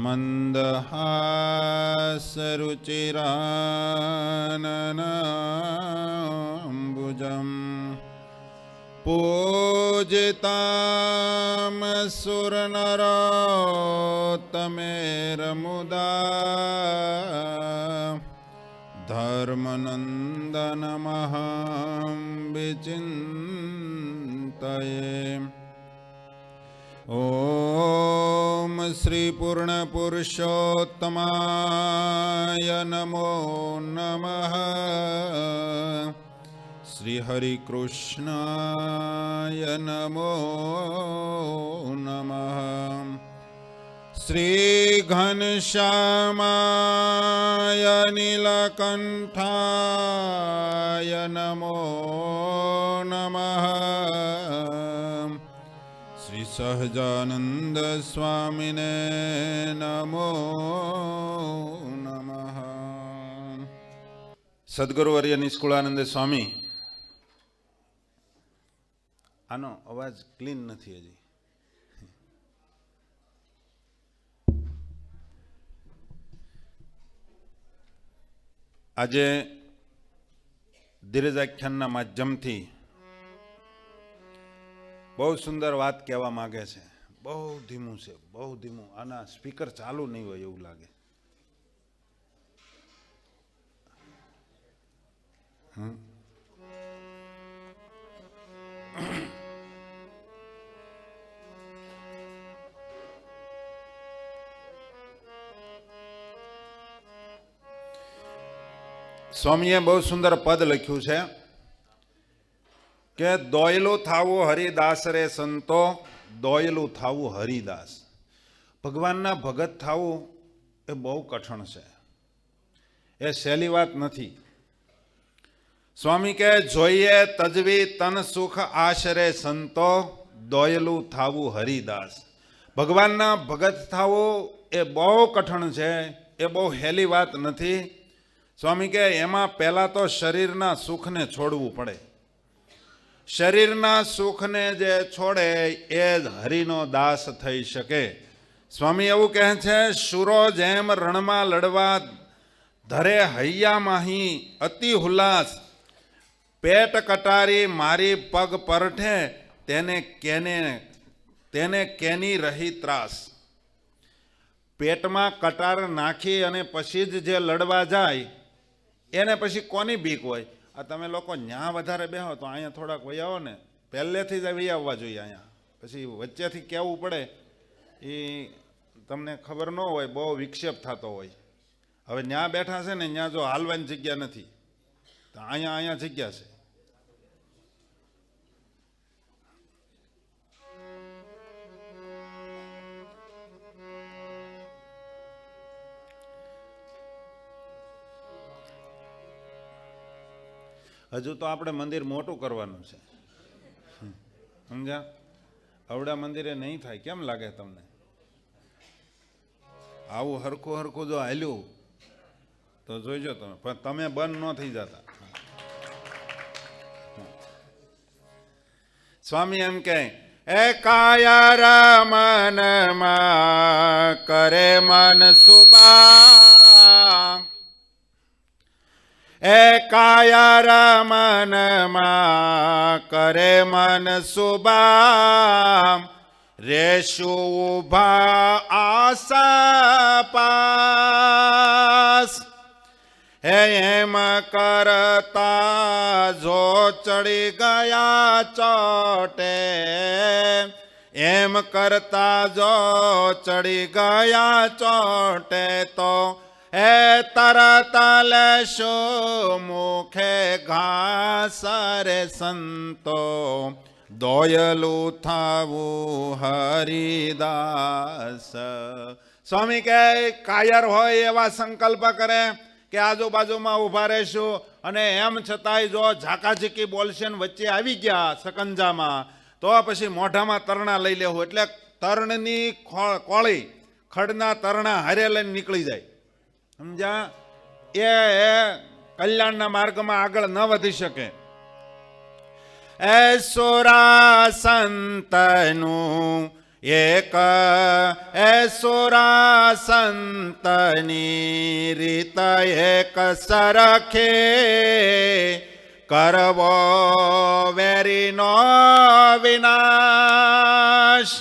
मन्दहासरुचिराननाम्बुजम् पूजितां सुरनरोत्तमेरमुदा धर्मनन्दनमहं विचिन्तये। ॐ श्री पूर्णपुरुषोत्तमाय नमो नमः। श्री हरिकृष्णाय नमो नमः। श्री घनश्यामाय नीलकण्ठाय नमो नमः। श्री सहजानंद स्वामिने नमो नमः। सद्गुरुवर्य निष्कुलानंद स्वामी આનો અવાજ ક્લીન નથી હજી. આજે ધીરજાખ્યાનના માધ્યમથી બહુ સુંદર વાત કહેવા માંગે છે. બહુ ધીમું છે, બહુ ધીમું. આના સ્પીકર ચાલુ નહીં હોય એવું લાગે. સ્વામીએ બહુ સુંદર પદ લખ્યું છે કે દોયલું થાવું હરિદાસ રે સંતો, દોયલું થાવું હરિદાસ. ભગવાનના ભગત થાવું એ બહુ કઠણ છે, એ સહેલી વાત નથી. સ્વામી કહે જોઈએ તજવી તન સુખ આશરે સંતો, દોયલું થાવું હરિદાસ. ભગવાનના ભગત થાવું એ બહુ કઠણ છે, એ બહુ હેલી વાત નથી. સ્વામી કહે એમાં પહેલાં તો શરીરના સુખને છોડવું પડે. શરીરના સુખને જે છોડે એ જ હરિનો દાસ થઈ શકે. સ્વામી એવું કહે છે શુરો જેમ રણમાં લડવા ધરે હૈયા માહી અતિ હુલાસ, પેટ કટારી મારી પગ પરઠે તેને કેની રહી ત્રાસ. પેટમાં કટાર નાખી અને પછી જ જે લડવા જાય એને પછી કોની બીક હોય? આ તમે લોકો ન્યા વધારે બેહો તો અહીંયા થોડાક વહી આવો ને, પહેલેથી જ વહી આવવા જોઈએ. અહીંયા પછી વચ્ચેથી કહેવું પડે એ તમને ખબર ન હોય, બહુ વિક્ષેપ થતો હોય. હવે ન્યા બેઠા છે ને, ન્યા જો હાલવાની જગ્યા નથી તો અહીંયા જગ્યા છે. હજુ તો આપણે મંદિર મોટું કરવાનું છે, સમજ્યા? અવડા મંદિરે નહીં થાય. કેમ લાગે તમને? આવું હરખું હરખું જો હાલ્યું તો જોઈજો તમે, પણ તમે બંધ ન થઈ જતા. સ્વામી એમ કહે એ કાયા મનમાં કરે મન સુબા, એ કાયા મનમાં કરે મન સુબા, રેશું ઉભા આશા પાસ. હે એમ કરતા જો ચડી ગયા ચોટે, એમ કરતા જો ચડી ગયા ચોટે તો એ તરત લેશો મુખે ઘાસ રે સંતો, દોયલું થાવું હરિદાસ. સ્વામી કે કાયર હોય એવા સંકલ્પ કરે કે આજુબાજુમાં ઊભા રહેશું અને એમ છતાંય જો ઝાકાઝીકી બોલશે ને વચ્ચે આવી ગયા સકંજામાં તો પછી મોઢામાં તરણા લઈ લેવું. એટલે તરણની કોળી ખડના તરણા હારે લઈને નીકળી જાય, સમજ્યા? એ કલ્યાણના માર્ગમાં આગળ ન વધી શકે. એ સોરા સંતનું એક એસુરા સંતની રીત એક સરખે કરવો વેરીનો વિનાશ.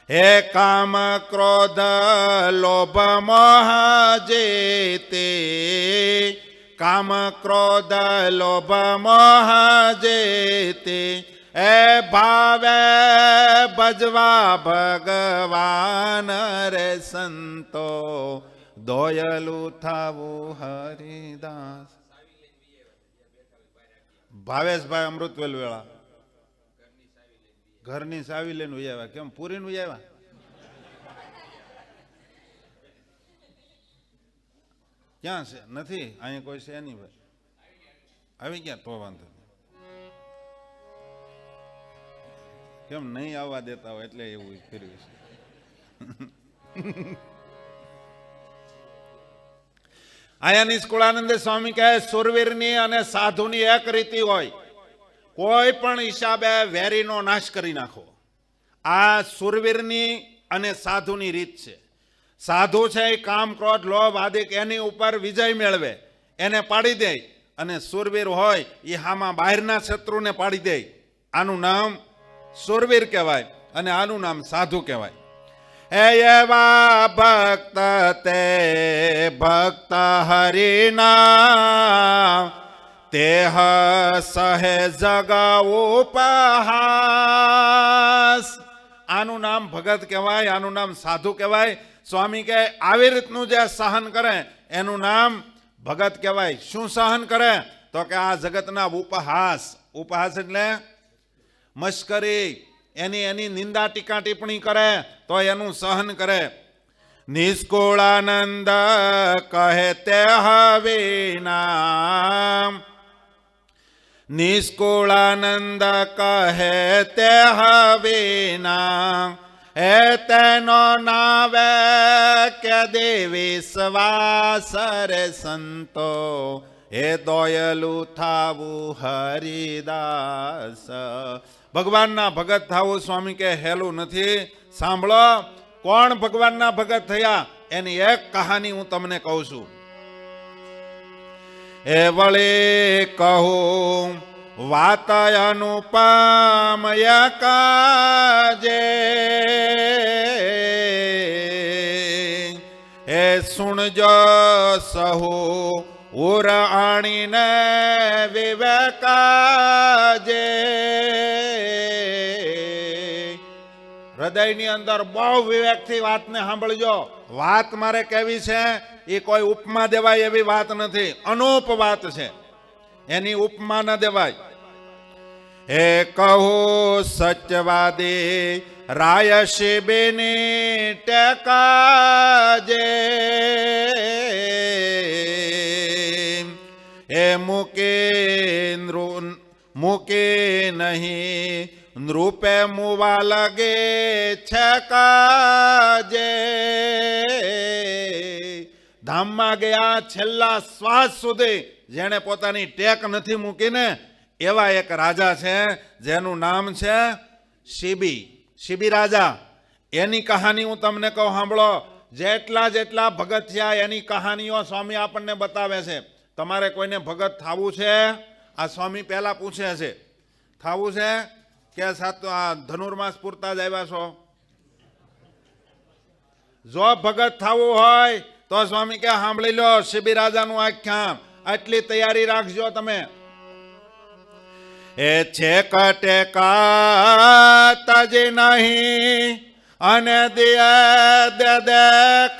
હે કામ ક્રોધ લોભ મોહ જેતે, કામ ક્રોધ લોભ મોહ જેતે એ ભાવે ભજવા ભગવાન રે સંતો દોયલું થાવું હરિદાસ. ભાવેશભાઈ અમૃતવેલ વેળા ઘરની સાવી લઈને આવ્યા. કેમ પૂરી નું આવ્યા? ક્યાં છે? નથી અહીંયા કોઈ છે નહીં ભાઈ. આવી ગયા તો વાંધો નહીં. કેમ નહીં આવવા દેતા હોય એટલે એવું ફેરવી છે. આયા નિષ્કુળાનંદ સ્વામી કહે સુરવીરની અને સાધુની એક રીતિ હોય, કોઈ પણ હિસાબે વેરીનો નાશ કરી નાખો. આ સુરવીરની અને સાધુની રીત છે. સાધુ છે એ કામ ક્રોધ લોભ આદિક એની ઉપર વિજય મેળવે, એને પાડી દે, અને સુરવીર હોય એ હામાં બહારના શત્રુને પાડી દે. આનું નામ સુરવીર કહેવાય અને આનું નામ સાધુ કહેવાય. એવા ભક્ત તે ભક્ત હરિના તેહ સહે જગાવો ઉપહાસ. આનું નામ ભગત કહેવાય, આનું નામ સાધુ કહેવાય. સ્વામી કહે આવી રીતનું જે સહન કરે એનું નામ ભગત કહેવાય. શું સહન કરે? તો કે આ જગતના ઉપહાસ. ઉપહાસ એટલે મશ્કરી, એની નિંદા ટીકા ટિપ્પણી કરે તો એનું સહન કરે. નિષ્કુળાનંદ કહે તે હવે નામ, નિષ્કુળાનંદ કહે તે હવે નામ એ તેનો નાવે કે દેવી સવાસ રે સંતો એ દોયલું થાવું હરિદાસ. ભગવાનના ભગત થવું સ્વામી કે હેલું નથી. સાંભળો, કોણ ભગવાનના ભગત થયા એની એક કહાની હું તમને કહું છું. એ વળી કહું વાત અનુપમ કાજે, એ સુણજો સહુ ઉર આણીને વિવેકાજે. હૃદયની અંદર બહુ વિવેકથી વાતને સાંભળજો. વાત મારે કેવી છે એ કોઈ ઉપમા દેવાય એવી વાત નથી, અનુપ વાત છે, એની ઉપમા ન દેવાય. હે કહું સત્યવાદી રાય શિબેની ટેકાજે, એ મૂકે નહીં નૃપે મુવા લગે છકાજે. ધામમાં ગયા છેલ્લા શ્વાસ સુધી જેને પોતાની ટેક નથી મૂકીને એવા એક રાજા છે જેનું નામ છે શિબી. શિબી રાજા, એની કહાની હું તમને કહું, સાંભળો. જેટલા જેટલા ભગત થયા એની કહાનીઓ સ્વામી આપણને બતાવે છે. તમારે કોઈને ભગત થવું છે? આ સ્વામી પહેલા પૂછે છે, થવું છે કે આ ધનુર્માસ પૂરતા જ આવ્યા છો? જો ભગત થવું હોય તો સ્વામી કે સાંભળી લો શિબી રાજાનું આખ્યાન, આટલી તૈયારી રાખજો તમે. એ છે કટેકા તજ નહીં અને દે દે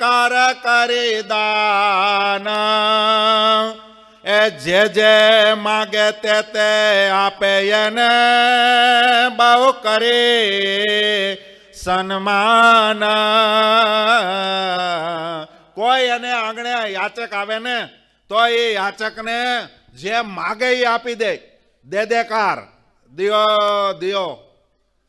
કાર કરી દાન, એ જે માગે તે આપે એને બહુ કરે સન્માન. કોઈ એને આંગણે યાચક આવે ને તો એ યાચકને જે માગે એ આપી દે. દેદેકાર, દિયો દિયો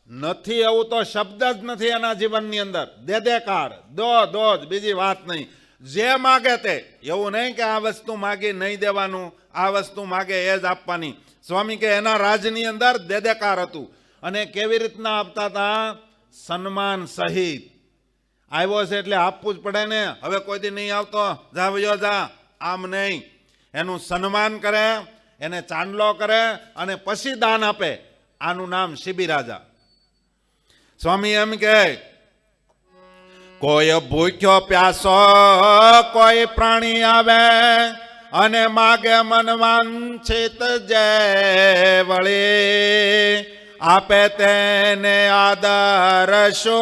નથી એવું તો શબ્દ જ નથી એના જીવનની અંદર. દેદેકાર, દો દો જ, બીજી વાત નહીં. જે માગે તે, એવું નહીં કે આ વસ્તુ માગી નહીં દેવાનું, આ વસ્તુ માગે એ જ આપવાની. સ્વામી કે એના રાજની અંદર દેદેકાર હતું. અને કેવી રીતના આપતા હતા? સન્માન સહિત આવ્યો છે એટલે આપવું જ પડે ને. હવે કોઈ દી નહીં આવતો, જા વયો જા, આમ નહીં. એનું સન્માન કરે, એને ચાંદલો કરે અને પછી દાન આપે. આનું નામ શિબિરાજા. સ્વામી એમ કે કોઈ ભૂખ્યો પ્યાસો કોઈ પ્રાણી આવે અને માગે મનવાંછિત જે વળી આપે તેને આદરશો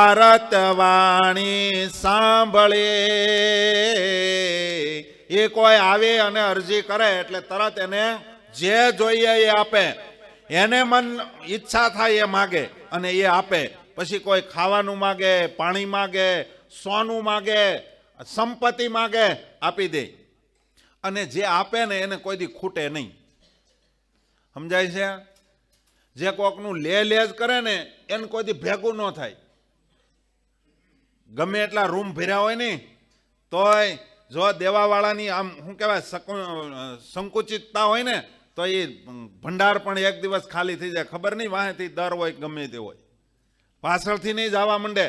આરતવાણી સાંભળી. એ કોઈ આવે અને અરજી કરે એટલે તરત એને જે જોઈએ એ આપે. એને મન ઈચ્છા થાય એ માગે અને એ આપે. પછી કોઈ ખાવાનું માગે, પાણી માગે, સોનું માગે, સંપત્તિ માગે, આપી દે. અને જે આપે ને એને કોઈ દી ખૂટે નહીં. સમજાય છે? જે કોકનું લે જ કરે ને એને કોઈ દી ભેગું ન થાય. ગમે એટલા રૂમ ભર્યા હોય ને તોય જો દેવાવાળાની આમ શું કહેવાય સંકુચિતતા હોય ને તો એ ભંડાર પણ એક દિવસ ખાલી થઈ જાય. ખબર નહીં વાહેથી દર હોય ગમે તે હોય, પાછળથી નહીં જવા માંડે.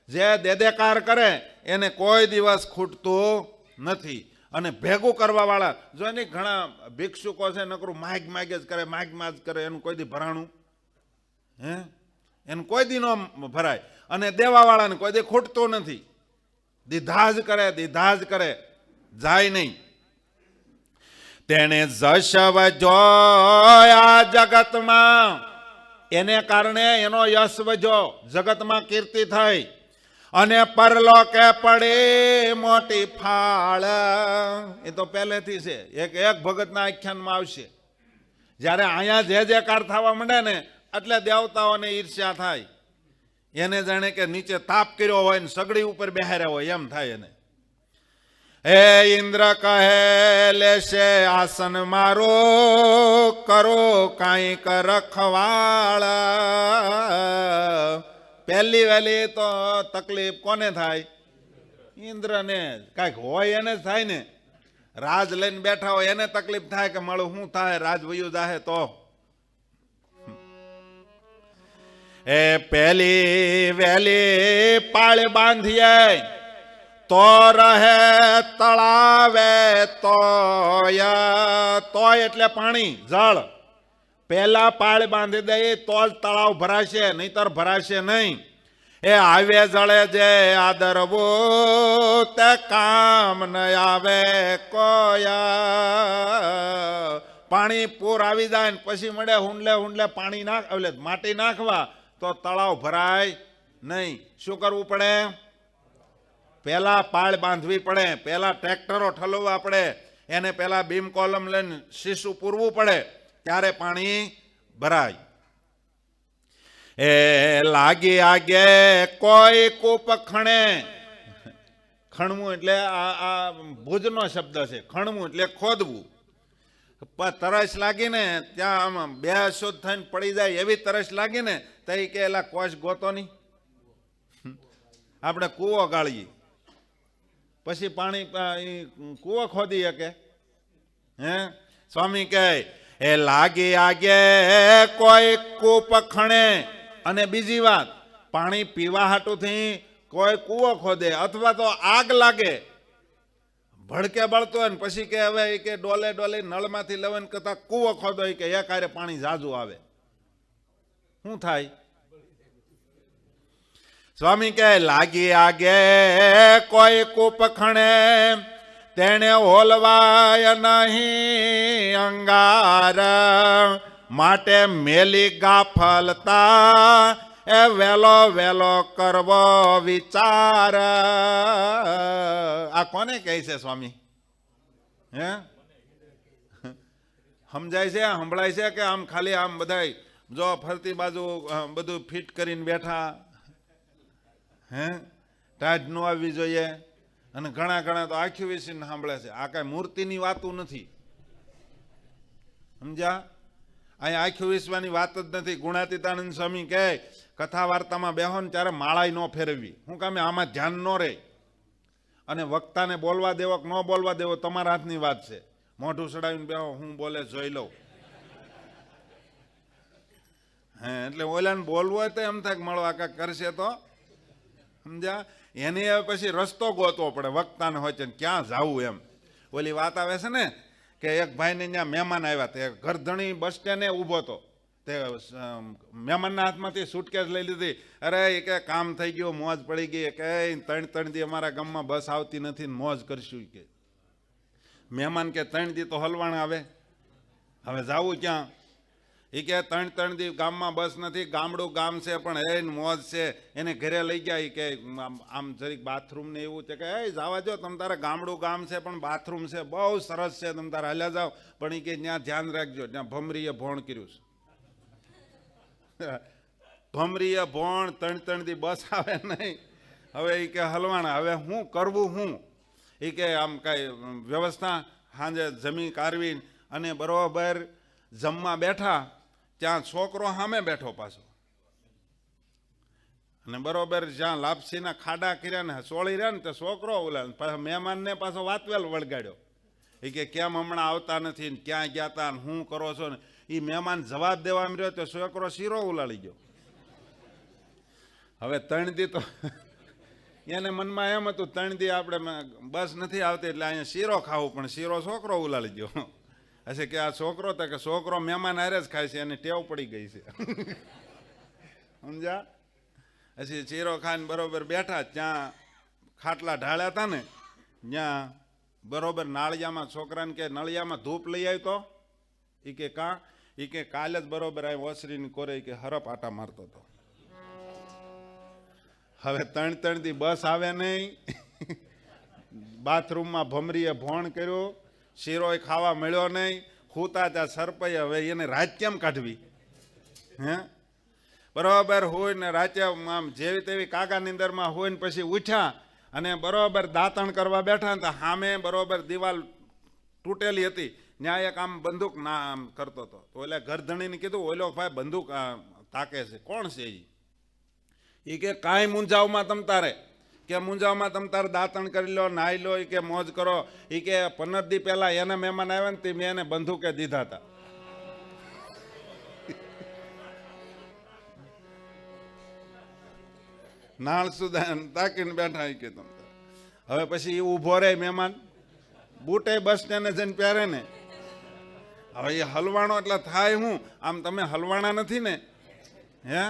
જે દેદેકાર કરે એને કોઈ દિવસ ખૂટતું નથી. અને ભેગું કરવા વાળા જો એની ઘણા ભિક્ષુકો છે નકરું માગ જ કરે, માગ જ કરે. એનું કોઈ દી ભરાણું હે એનું કોઈ દી ન ભરાય. અને દેવાવાળાને કોઈ દી ખૂટતું નથી. દીધા જ કરે, જાય નહીં. તેને જશવ જોયા જગતમાં, એને કારણે એનો યશ વજો, જગતમાં કીર્તિ થઈ. અને પરલોકે પડે મોટી ફાળ. એ તો પહેલેથી છે. એક ભગતના આખ્યાનમાં આવશે. જ્યારે અહીંયા જે જેકાર થવા માંડે ને એટલે દેવતાઓને ઈર્ષ્યા થાય. એને જાણે કે નીચે તાપ કર્યો હોય ને સગડી ઉપર બેહાર્યા હોય એમ થાય એને. હે ઇન્દ્ર કહે લેશે આસન મારો, કરો કાંઈક રખવાળ. પહેલી વહેલી તો તકલીફ કોને થાય? ઇન્દ્રને. કાંઈક હોય એને જ થાય ને. રાજ લઈને બેઠા હોય એને તકલીફ થાય કે મારું શું થાય, રાજ વયું જાહે તો. એ પહેલી વહેલી પાળ બાંધીએ તો રહે તળાવે તોય. તોય એટલે પાણી, જળ. પહેલા પાળ બાંધી દે તો જ તળાવ ભરાશે, નહીતર ભરાશે નહીં. એ આવે જળે જે આદરવો તે કામ ન આવે કોયા. પાણી પૂર આવી જાય ને પછી મળે હુંડલે પાણી એટલે માટી નાખવા તો તળાવ ભરાય નહીં. શું કરવું પડે? પહેલા પાળ બાંધવી પડે, પહેલા ટ્રેક્ટરો ઠલવવા પડે, એને પહેલા બીમ કોલમ લઈને શીશું પૂરવું પડે, ત્યારે પાણી ભરાય. એ લાગી આગે કોઈ કૂપ ખણે. ખણવું એટલે આ ભુજનો શબ્દ છે. ખણવું એટલે ખોદવું. તરસ લાગીને ત્યાં આમ બે શુદ્ધ થઈને પડી જાય એવી તરસ લાગીને તો એ કે એલા કોશ ગોતો નહીં. આપણે કૂવો ગાળીએ પછી પાણી કૂવો ખોદી શકે હે? સ્વામી કહે એ લાગી આગે કોઈ કૂપ ખણે. અને બીજી વાત, પાણી પીવા હાટુથી કોઈ કૂવો ખોદે અથવા તો આગ લાગે, ભડકે બળતો હોય ને પછી કે હવે કે ડોલે નળમાંથી લેવાને કરતા કૂવો ખોદો કે એ કારે પાણી ઝાઝું આવે. શું થાય? સ્વામી કહે લાગી આગે કોઈ કૂપ ખણે, તેને ઓલવાય નહીં અંગાર. માટે મેલી ગાફલતા એ વેલો કરવો વિચાર. આ કોને કહે છે સ્વામી? હે સમજાય છે, સંભળાય છે કે આમ ખાલી આમ બધાય જો ફરતી બાજુ બધું ફિટ કરીને બેઠા હે? ટાઢ ન આવવી જોઈએ. અને ઘણા તો આખી વિસીને સાંભળે છે. આ કઈ મૂર્તિની વાતું નથી, સમજ્યા? અહીંયા આખી વિશ્વાની વાત જ નથી. ગુણાતીતાનંદ સ્વામી કહે કથા વાર્તામાં બેહો ને ત્યારે માળાઈ ન ફેરવવી. શું કામે? આમાં ધ્યાન ન રહે. અને વક્તાને બોલવા દેવો કે ન બોલવા દેવો તમારા હાથની વાત છે. મોઢું ચડાવીને બેહો, હું બોલે જોઈ લઉં. હે એટલે ઓલાને બોલવું હોય તો એમ થાય કે મળવા કાંઈક કરશે તો સમજ્યા. એની હવે પછી રસ્તો ગોતવો પડે વક્તાને હોય છે ક્યાં જવું એમ. ઓલી વાત આવે છે ને કે એક ભાઈને ત્યાં મહેમાન આવ્યા તે ઘરધણી બસ સ્ટેન્ડે ઊભો હતો. તે મહેમાનના હાથમાંથી સુટકેસ લઈ લીધી. અરે એ કે કામ થઈ ગયું, મોજ પડી ગઈ, કે 3 દી અમારા ગામમાં બસ આવતી નથી, મોજ કરશું કે. મહેમાન કે 3 દી તો હલવાણ આવે, હવે જાવું ક્યાં? એ કે 3 દી ગામમાં બસ નથી, ગામડું ગામ છે પણ એ મોજ છે. એને ઘરે લઈ ગયા. એ કે આમ જરીક બાથરૂમ ને એવું છે કે એ જવા જો, તમ તારે ગામડું ગામ છે પણ બાથરૂમ છે, બહુ સરસ છે, તમ તારે હાલ્યા જાઓ. પણ એ કે ત્યાં ધ્યાન રાખજો, ત્યાં ભમરીએ ભોણ કર્યું છે. ભમરીએ ભોણ 3 દી બસ આવે નહીં. હવે એ કે હલવાણા, હવે શું કરવું? શું એ કે આમ કાંઈ વ્યવસ્થા? સાંજે જમી કારવી અને બરોબર જમવા બેઠા, ત્યાં છોકરો સામે બેઠો પાછો. અને બરોબર જ્યાં લાપસીના ખાડા કર્યા ને સોળી રહ્યા ને, તો છોકરો ઓલા મહેમાનને પાછો વાતવેલ વળગાડ્યો. એ કે કેમ હમણાં આવતા નથી, ને ક્યાં ગયા તા, ને શું કરો છો? ને એ મહેમાન જવાબ દેવા એમ રહ્યો તો છોકરો શીરો ઉલાળી ગયો. હવે 3 દી તો એને મનમાં એમ હતું 3 દી આપણે બસ નથી આવતી એટલે અહીંયા શીરો ખાવું, પણ શીરો છોકરો ઉલાળી ગયો. હશે કે આ છોકરો તો કે છોકરો મહેમાન હારે જ ખાય છે, એને ટેવ પડી ગઈ છે. સમજા. પછી શીરો ખાઈને બરોબર બેઠા, ત્યાં ખાટલા ઢાળ્યા હતા ને, ત્યાં બરોબર નાળિયામાં છોકરાને કે નળિયામાં ધૂપ લઈ આવી તો. એ કે કાં? એ કે કાલે જ બરોબર આ ઓસરીની કોરે કે હરપ આટા મારતો હતો. હવે 3 દી બસ આવે નહીં, બાથરૂમમાં ભમરીએ ભોણ કર્યું, શીરોય ખાવા મળ્યો નહીં, ખૂતા ત્યાં સરપૈયા. હવે એને રાત કેમ કાઢવી? હે બરોબર હોય ને રાતે આમ જેવી તેવી કાકા નીંદરમાં હોય ને પછી ઉઠ્યા અને બરોબર દાંતણ કરવા બેઠા ને, સામે બરોબર દિવાલ તૂટેલી હતી, ત્યાં એક આમ બંદૂક ના આમ કરતો હતો. તો એટલે ઘરધણીને કીધું, ઓલો ભાઈ બંદૂક તાકે છે, કોણ છે એ? કે કાંઈ મૂંઝાવમાં તમ તારે, કે મૂંઝાવમાં તમ તારે દાંતણ કરી લો, નાહી લો, કે મોજ કરો. એ કે 15 દી પહેલા એના મહેમાન આવ્યા ને તે મેં એને બંદૂકે દીધા હતા. નાળ સુધા તાકીને બેઠા. કે તમ હવે પછી એ ઊભો રહે મહેમાન, બૂટે બસ સ્ટેન્ડે જઈને પહેરે ને. હવે એ હલવાણો એટલે થાય હું? આમ તમે હલવાણા નથી ને, હે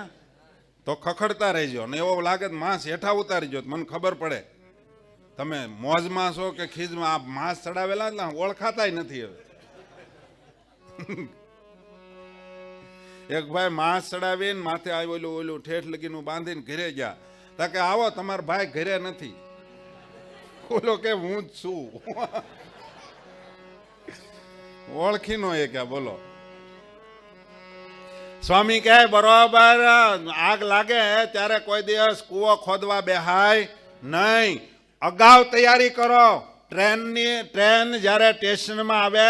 તો ખખડતા રહેજો ને. એવો લાગે માંસ હેઠા ઉતારી જો, મને ખબર પડે તમે મોજમાં છો કે ખીજમાં. આ માંસ ચડાવેલા એટલે ઓળખાતાય નથી. હવે એક ભાઈ માંસ ચડાવીને માથે આવેલું ઓલું ઠેઠ લગીનું બાંધીને ઘરે ગયા. તા કે આવો, તમારા ભાઈ ઘરે નથી. ઓલો કે હું જ છું. ઓળખી નો એ કે બોલો. સ્વામી કહે બરોબર આગ લાગે ત્યારે કોઈ દિવસ કૂવો ખોદવા બેહાય નહીં, અગાઉ તૈયારી કરો. ટ્રેન જ્યારે સ્ટેશનમાં આવે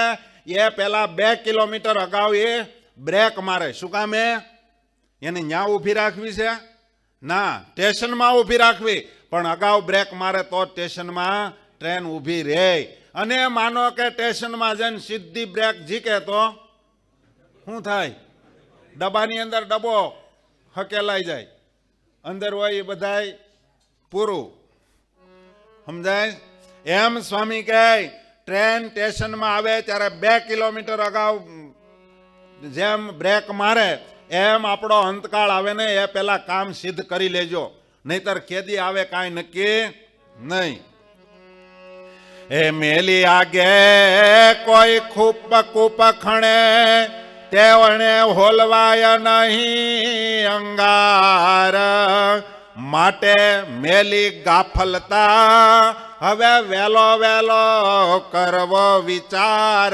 એ પેલા 2 કિલોમીટર અગાઉ એ બ્રેક મારે. શું કામ? એને ન્યા ઊભી રાખવી છે? ના, સ્ટેશનમાં ઊભી રાખવી, પણ અગાઉ બ્રેક મારે તો સ્ટેશનમાં ટ્રેન ઊભી રહે. અને માનો કે સ્ટેશનમાં જઈને સીધી બ્રેક ઝીકે તો શું થાય? ડબ્બાની અંદર ડબ્બો હકેલાઈ જાય, અંદર હોય એ બધાય પૂરું. સમજાય? એમ સ્વામી કહે ટ્રેન સ્ટેશનમાં આવે ત્યારે 2 કિલોમીટર અગાઉ જેમ બ્રેક મારે એમ આપણો અંતકાળ આવે ને એ પેલા કામ સિદ્ધ કરી લેજો, નહીતર કેદી આવે કાંઈ નક્કી નહીં. એ મેલી આગે કોઈ ખૂપ કૂપ ખણે, તેવણે હોલવાય નહીં અંગાર. માટે મેલી ગાફલતા હવે વેલો વેલો કરવો વિચાર.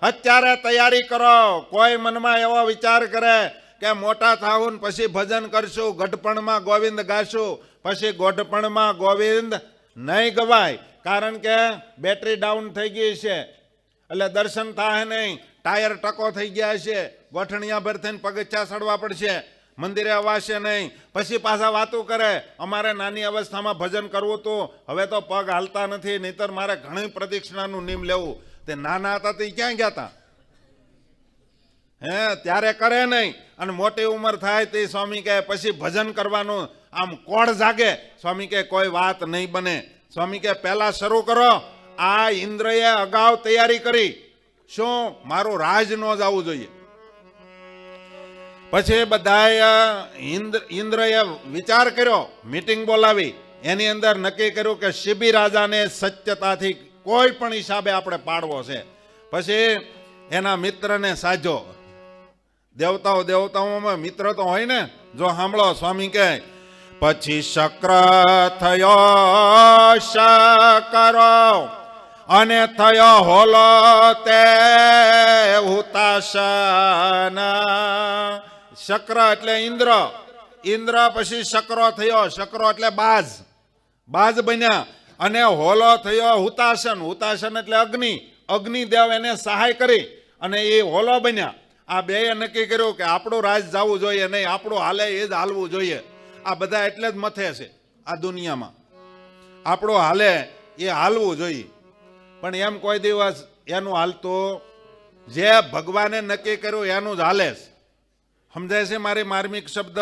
અત્યારે તૈયારી કરો. કોઈ મનમાં એવો વિચાર કરે કે મોટા થાવું ને પછી ભજન કરશું, ગઢપણમાં ગોવિંદ ગાશું, પછી ગોઢપણમાં ગોવિંદ નહીં ગવાય. કારણ કે બેટરી ડાઉન થઈ ગઈ છે એટલે દર્શન થાય નહીં, ટાયર ટકો થઈ ગયા છે, ગોઠણિયા ભર થઈને પગથિયા ચડવા પડશે, મંદિરે અવાશે નહીં. પછી પાછા વાતું કરે અમારે નાની અવસ્થામાં ભજન કરવું હતું, હવે તો પગ હાલતા નથી, નહીતર મારે ઘણી પ્રદક્ષિણાનું નિયમ લેવું. તે નાના હતા તે ક્યાં ગયા હતા? ત્યારે કરે નહીં, અને મોટી ઉંમર થાય તે સ્વામી કહે પછી ભજન કરવાનું આમ કોળ જાગે. સ્વામી કહે કોઈ વાત નહીં બને. સ્વામી કહે પહેલા શરૂ કરો. આ ઇન્દ્રએ અગાઉ તૈયારી કરી, શું મારું રાજ ન જવું જોઈએ. પછી બધા ઇન્દ્રએ વિચાર કર્યો, મીટિંગ બોલાવી, એની અંદર નક્કી કર્યું કે શિબી રાજાને સત્યતાથી કોઈ પણ હિસાબે આપણે પાડવો છે. પછી એના મિત્રને સાજો. દેવતાઓમાં મિત્ર તો હોય ને. જો સાંભળો, સ્વામી કહે પછી શક્ર થયો શકરો અને થયો હોલો તે હુતાશન. શક્ર એટલે ઇન્દ્ર, ઇન્દ્ર પછી શકરો થયો, શકરો એટલે બાજ બન્યા. અને હોલો થયો હુતાશન, હુતાશન એટલે અગ્નિ, અગ્નિદેવ એને સહાય કરી અને એ હોલો બન્યા. આ બેએ નક્કી કર્યું કે આપણું રાજ જવું જોઈએ નહીં, આપણું હાલે એ જ હાલવું જોઈએ. આ બધા એટલે જ મથે છે આ દુનિયામાં, આપણું હાલે એ હાલવું જોઈએ. પણ એમ કોઈ દિવસ એનું હાલતું, જે ભગવાને નક્કી કર્યું એનું જ હાલે. સમજાય છે મારી માર્મિક શબ્દ?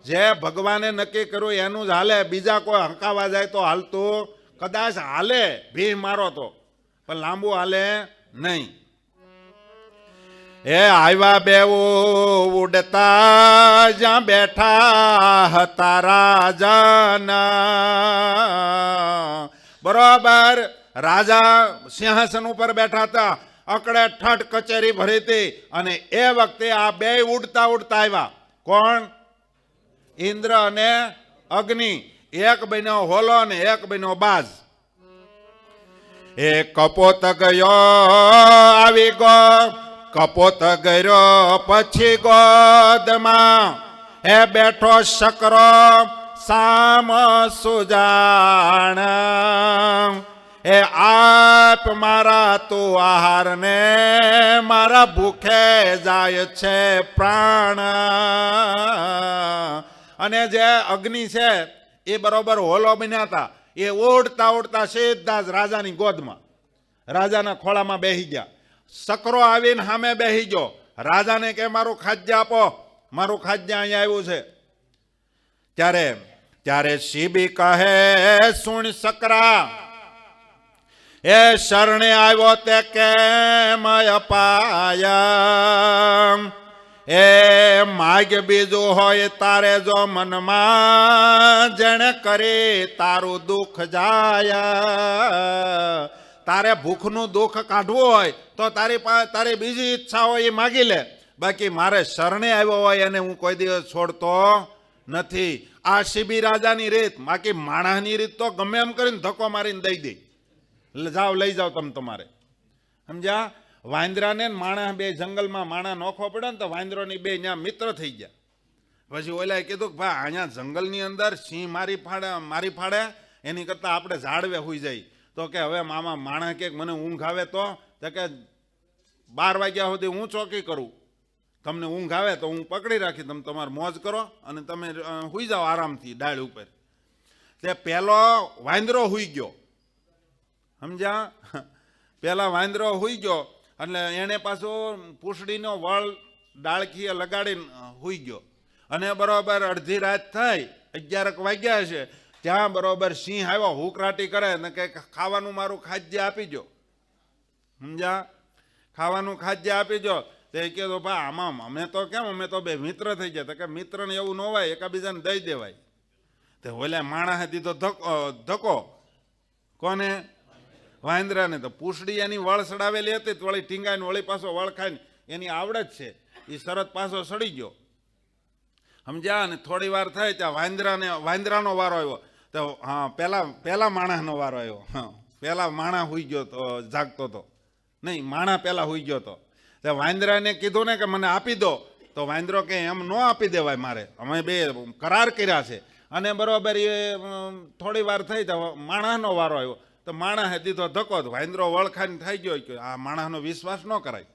જે ભગવાને નક્કી કર્યું એનું જ હાલે. બીજા કોઈ હંકાવા જાય તો હાલતું કદાચ હાલે, ભી મારો તો, પણ લાંબુ હાલે નહીં. એ આવ્યા બેવું ઉડતા જ્યાં બેઠા હતા રાજાના. બરોબર, રાજા સિંહાસન ઉપર બેઠા હતા, અકડે ઠઠ કચેરી ભરી હતી. અને એ વખતે આ બે ઉડતા ઉડતા આવ્યા. કોણ? ઇન્દ્ર અને અગ્નિ. એક બન્યો હોલો અને એક બન્યો બાજ. એ કપોત ગયો આવી ગયો, કપોત ગયો પછી ગોદમાં એ બેઠો શકરો સામ સુજાણ. એ આપ મારા તું આહાર ને મારા ભૂખે જાય છે પ્રાણ. અને જે અગ્નિ છે એ બરોબર હોલો બન્યા હતા. એ ઉડતા ઉડતા સીધા જ રાજાની ગોદમાં, રાજાના ખોળામાં બેસી ગયા. શકરો આવીને સામે બેસી ગયો. રાજાને કે મારું ખાદ્ય આપો, મારું ખાદ્ય અહીંયા આવ્યું છે. ત્યારે શિબી કહે સુણ શકરા, એ શરણે આવ્યો તે કેમ અપાયા. એ માગ બીજું હોય તારે જો મનમાં, જેણે કરી તારું દુઃખ જાય. તારે ભૂખનું દુઃખ કાઢવું હોય તો તારી બીજી ઈચ્છા હોય એ માગી લે. બાકી મારે શરણે આવ્યો હોય એને હું કોઈ દિવસ છોડતો નથી. આ શિબી રાજાની રીત. બાકી માણસની રીત તો ગમે એમ કરીને ધક્કો મારીને દઈ દે, જાઓ લઈ જાઓ તમે તમારે. સમજ્યા? વાંદરાને માણસ બે જંગલમાં માણસ નોખો પડે ને તો વાંદરોની બે ત્યાં મિત્ર થઈ ગયા. પછી ઓલાએ કીધું કે ભાઈ અહીંયા જંગલની અંદર સિંહ મારી ફાડે એની કરતાં આપણે ઝાડવે હોઈ જાય. તો કે હવે મામા માણસ કે મને ઊંઘ આવે તો કે 12 વાગ્યા સુધી હું ચોકી કરું, તમને ઊંઘ આવે તો હું પકડી રાખી, તમે તમારે મોજ કરો અને તમે હુઈ જાઓ આરામથી ડાળ ઉપર. તે પહેલો વાંદરો હુઈ ગયો. સમજ્યા? પહેલા વાંદરો હુઈ ગયો એટલે એને પાછો પૂંછડીનો વળ ડાળખીએ લગાડીને હુઈ ગયો. અને બરોબર અડધી રાત થઈ, 11 વાગ્યા છે, ત્યાં બરોબર સિંહ આવ્યો, હુકરાટી કરે ને કે ખાવાનું મારું ખાદ્ય આપી જો. સમજ્યા? ખાવાનું ખાદ્ય આપી જો. તે કીધું ભાઈ આમાં અમે તો કેમ, અમે તો બે મિત્ર થઈ ગયા. તો કે મિત્રને એવું ન હોય, એકાબીજાને દઈ દેવાય. તે ઓલે માણસે દીધો ધક્કો. કોને? વાંદરાને. તો પૂંછડી એની વળ સડાવેલી હતી, વળી ટીંગાઈને વળી પાછો વળ ખાઈને એની આવડત છે એ શરત પાછો સડી ગયો. સમજ્યા? અને થોડી વાર થઈ ત્યાં વાંદરાનો વારો આવ્યો. તો હા પેલા માણસનો વારો આવ્યો. હા, પેલા માણસ હુઈ ગયો તો, જાગતો હતો નહીં, માણસ પેલા હુઈ ગયો તો. તે વાંદરાને કીધું ને કે મને આપી દો. તો વાંદરો કે એમ ન આપી દેવાય, મારે અમે બે કરાર કર્યા છે. અને બરોબર એ થોડી વાર થઈ તો માણસનો વારો આવ્યો. તો માણસે દીધો ધક્કો. વાંદરો વળખાઈને થઈ ગયો કે આ માણસનો વિશ્વાસ ન કરાય.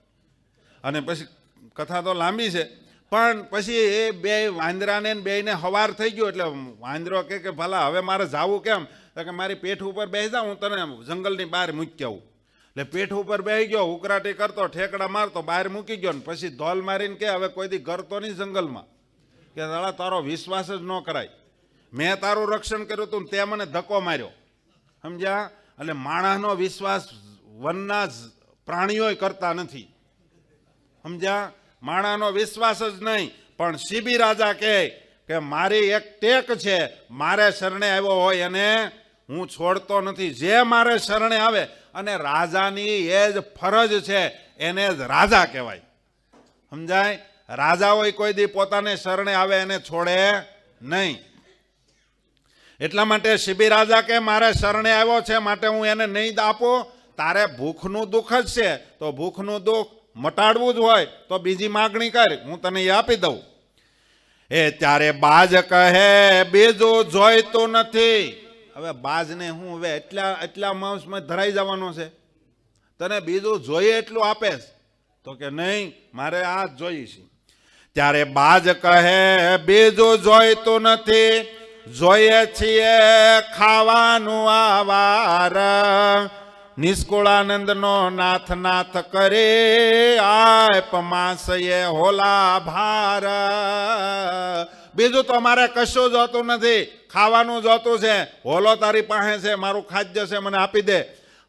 અને પછી કથા તો લાંબી છે, પણ પછી એ બે વાંદરાને બેયને હવાર થઈ ગયો. એટલે વાંદરો કે ભલા હવે મારે જાવું કેમ? તો કે મારી પેઠ ઉપર બેસી જાઉં, હું તને જંગલની બહાર મૂકી આવું. એટલે પીઠ ઉપર બેસી ગયો, ઉકરાટી કરતો, ઠેકડા મારતો, બહાર મૂકી ગયો ને પછી ધોલ મારીને કે હવે કોઈ દી કરતો નહીં જંગલમાં, કે દાડા તારો વિશ્વાસ જ ન કરાય, મેં તારું રક્ષણ કર્યું હતું તે મને ધક્કો માર્યો, સમજ્યા? એટલે માણસનો વિશ્વાસ વનના પ્રાણીઓ કરતા નથી, સમજ્યા? માણસનો વિશ્વાસ જ નહીં. પણ શિબી રાજા કે મારી એક ટેક છે, મારે શરણે આવ્યો હોય એને હું છોડતો નથી, જે મારે શરણે આવે. અને રાજાની એ જ ફરજ છે, એને જ રાજા કહેવાય, સમજાય? રાજા હોય કોઈ દી પોતાને શરણે આવે એને છોડે નહીં. એટલા માટે શિબી રાજા કે મારે શરણે આવ્યો છે માટે હું એને નહીં આપું. તારે ભૂખનું દુઃખ જ છે તો ભૂખનું દુઃખ મટાડવું જ હોય તો બીજી માગણી કર, હું તને એ આપી દઉં. એ ત્યારે બાજ કહે બીજું જોઈતું નથી. હવે બાજને હું હવે એટલા માંસમાં ધરાઈ જવાનો છે, તને બીજું જોઈએ એટલું આપેશ? તો કે નહીં, મારે આ જ જોઈએ છે. ત્યારે બાજ કહે બીજું જોઈતું નથી, જોઈએ છીએ ખાવાનું આવાર. નિષ્કુળાનંદનો નાથ નાથ કરે આપ માસયે હોલા ભાર. બીજું તો મારે કશું જોતું નથી, ખાવાનું જોતું છે. હોલો તારી પાસે છે, મારું ખાદ્ય છે, મને આપી દે.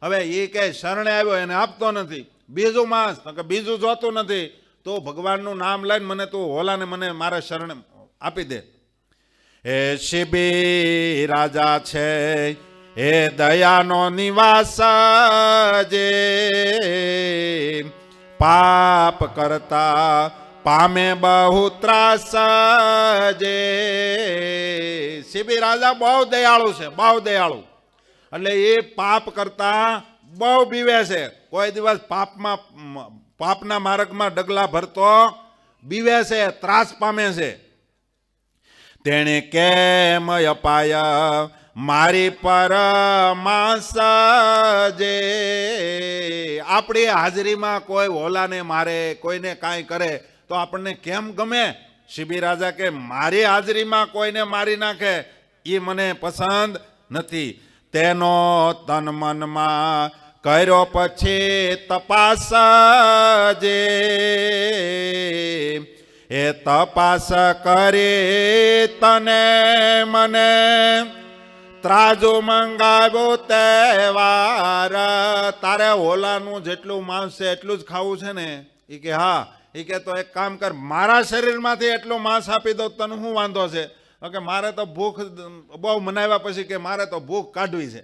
હવે એ કે શરણે આવ્યો એને આપતો નથી, બીજું માંસ કે બીજું જોતું નથી, તો ભગવાનનું નામ લઈને મને તું હોલાને મને મારે શરણે આપી દે. એ શિબી રાજા છે એ દયાનો નિવાસ જે, પાપ કરતા પામે બહુ ત્રાસ જે. શિબી રાજા બહુ દયાળુ છે, બહુ દયાળુ. એટલે એ પાપ કરતા બહુ બીવે છે. કોઈ દિવસ પાપના માર્ગમાં ડગલા ભરતો બીવે છે, ત્રાસ પામે છે. તેણે કેમ અપાયા મારી પર માંસ જે. આપણી હાજરીમાં કોઈ હોલાને મારે, કોઈને કાંઈ કરે તો આપણને કેમ ગમે? શિબી રાજા કે મારી હાજરીમાં કોઈને મારી નાખે એ મને પસંદ નથી. તેનો તન મનમાં કર્યો પછી તપાસ જે. એ તપાસ કરી તને મને ત્રાજુ મંગાવ્યો તહેવાર. તારે હોલાનું જેટલું માંસ છે એટલું જ ખાવું છે ને? એ કે હા. એ કે તો એક કામ કર, મારા શરીરમાંથી એટલું માંસ આપી દો, તને શું વાંધો છે? કે મારે તો ભૂખ બહુ મનાવ્યા પછી કે મારે તો ભૂખ કાઢવી છે.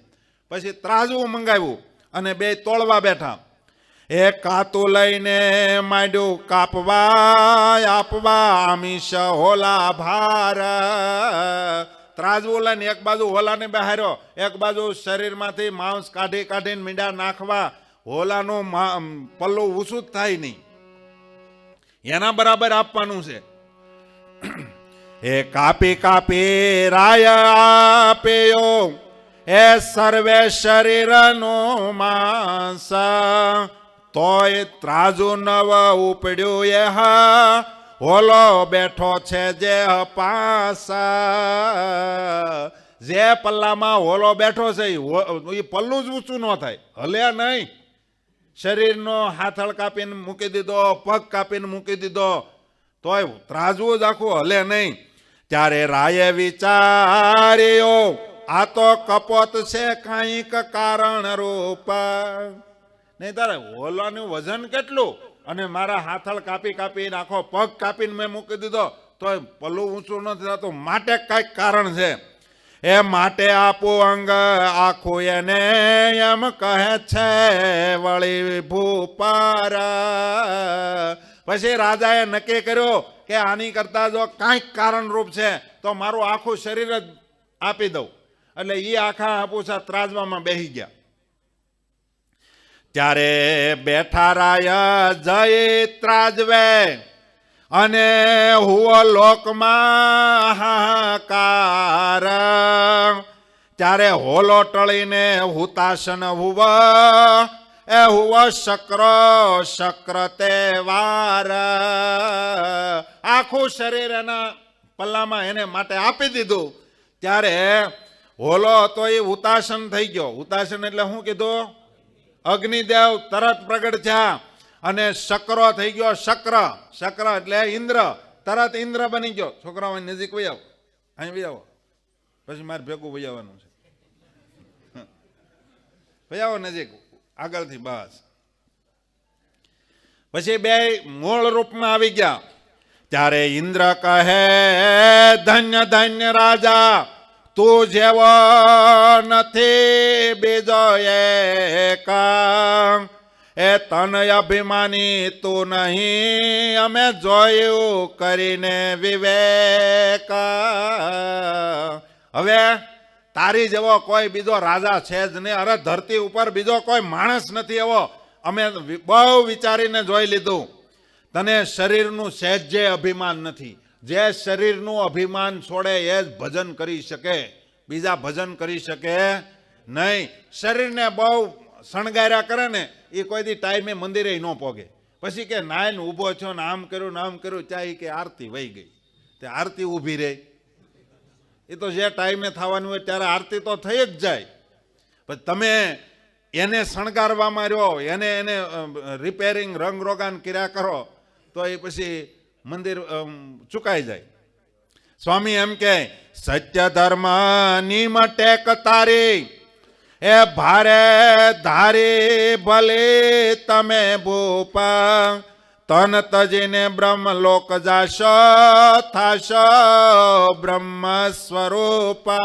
પછી ત્રાજવું મંગાવ્યું અને બે તોળવા બેઠા. એ કાતું લઈને માંડ્યું કાપવા આપવા આમિષ હોલા ભાર. ત્રાજવું લઈને એક બાજુ હોલાને બહાર્યો, એક બાજુ શરીરમાંથી માંસ કાઢીને મીંડા નાખવા. હોલાનું પલ્લું ઊંચું જ થાય નહીં, એના બરાબર આપવાનું છે. એ કાપી રાય આપ્યો એ સર્વે શરીરનું માંસ. તોય ત્રાજુ નવ ઉપડ્યું એ હોલો બેઠો છે જે પાસ. જે પલ્લામાં હોલો બેઠો છે એ પલ્લું જ ઊંચું ન થાય, હલે નહીં. શરીરનો હાથળ કાપીને મૂકી દીધો, પગ કાપીને મૂકી દીધો, તોય ત્રાજવું જ આખું હલે નહીં. ત્યારે રાયે વિચાર્યો આ તો કપોત છે કાંઈક કારણ રૂપ. નહીં તારે હોલાનું વજન કેટલું, અને મારા હાથળ કાપી નાખો, પગ કાપીને મેં મૂકી દીધો તોય પલ્લું ઊંચું નથી થતું, માટે કાંઈક કારણ છે. એ માટે આપું અંગ આખું એને એમ કહે છે વળી ભૂપાર. પછી રાજાએ નક્કી કર્યો કે આની કરતા જો કાંઈક કારણરૂપ છે તો મારું આખું શરીર જ આપી દઉં. એટલે એ આખા હાપુસા ત્રાજવામાં બેસી ગયા. ત્યારે બેઠા રાય જય ત્રાજવે અને હુઓ લોકમાં હાહાકાર. ત્યારે હોલો ટળીને હુતાશન હુવ એ હુવ શક્ર તહેવાર. આખું શરીર એના પલ્લામાં એને માટે આપી દીધું. ત્યારે હોલો હતો એ હુતાસન થઈ ગયો. હુતાસન એટલે શું કીધું? અગ્નિદેવ તરત પ્રગટ થયા અને શકરો થઈ ગયો શક્ર. શક્ર એટલે ઇન્દ્ર. તરત ઇન્દ્ર બની ગયો. છોકરાઓ નજીક વહી આવો, અહીં વહી આવો, પછી મારે ભેગું વહી આવવાનું છે. વહી આવો નજીક આગળથી. બસ પછી બે મૂળ રૂપમાં આવી ગયા. ત્યારે ઇન્દ્ર કહે ધન્ય ધન્ય રાજા, તું જેવો નથી બીજો એકા. એ તનય અભિમાની તું નહીં, અમે જોયું કરીને વિવેક. હવે તારી જેવો કોઈ બીજો રાજા છે જ નહીં. અરે ધરતી ઉપર બીજો કોઈ માણસ નથી એવો અમે બહુ વિચારીને જોઈ લીધું. તને શરીરનું સહેજે અભિમાન નથી. જે શરીરનું અભિમાન છોડે એ જ ભજન કરી શકે, બીજા ભજન કરી શકે નહીં. શરીરને બહુ શણગાર્યા કરે ને એ કોઈ દી ટાઈમે મંદિરે ન પોગે. પછી કે નાયને ઊભો છો ને આમ કર્યું ને આમ કર્યું, ચાહી કે આરતી વહી ગઈ. તે આરતી ઊભી રહે. એ તો જે ટાઈમે થવાનું હોય ત્યારે આરતી તો થઈ જ જાય. પણ તમે એને શણગારવામાં રહ્યો, એને રિપેરિંગ રંગરોગાન કર્યા કરો તો એ પછી મંદિર ચૂકાઈ જાય. સ્વામી એમ કે સત્ય ધર્મ નિમટેક તારી, એ ભારે ધારી ભલે તમે ભૂપા. તન તજીને બ્રહ્મલોક જાશો, થાશો બ્રહ્મ સ્વરૂપા.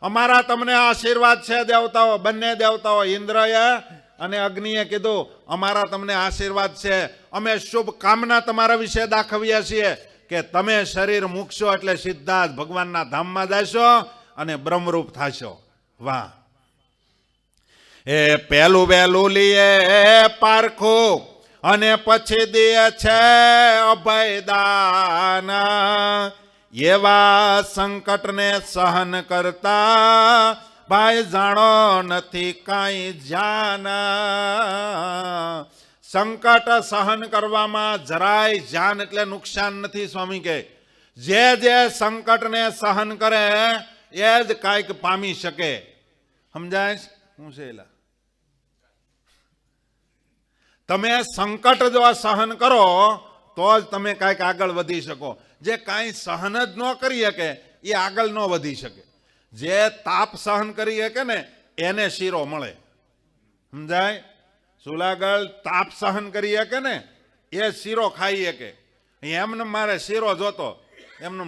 અમારા તમને આશીર્વાદ છે દેવતાઓ, બંને દેવતાઓ ઇન્દ્રએ અને અગ્નિએ કીધું અમારા તમને આશીર્વાદ છે. અમે શુભ કામના તમારા વિશે દાખવીએ છીએ કે તમે શરીર મૂકશો એટલે સીધા જ ભગવાનના ધામમાં જશો અને બ્રહ્મરૂપ થશો. વાહ! એ પહેલું વહેલું લીએ પારખું અને પછી દે છે અભયદાન. એવા સંકટને સહન કરતા ભાઈ જાણો નથી કાંઈ જાન. સંકટ સહન કરવામાં જરાય જાન એટલે નુકસાન નથી. સ્વામી કે જે સંકટને સહન કરે એ જ કાંઈક પામી શકે. સમજાય? શું છે એલા? તમે સંકટ જો સહન કરો તો જ તમે કાંઈક આગળ વધી શકો. જે કાંઈ સહન જ ન કરી શકે એ આગળ ન વધી શકે. જે તાપ સહન કરી શકે ને એને શીરો મળે. સમજાય? સુલાગળ તાપ સહન કરી શકે ને એ શીરો ખાઈ શકે. એમને મારે શીરો જોતો, એમને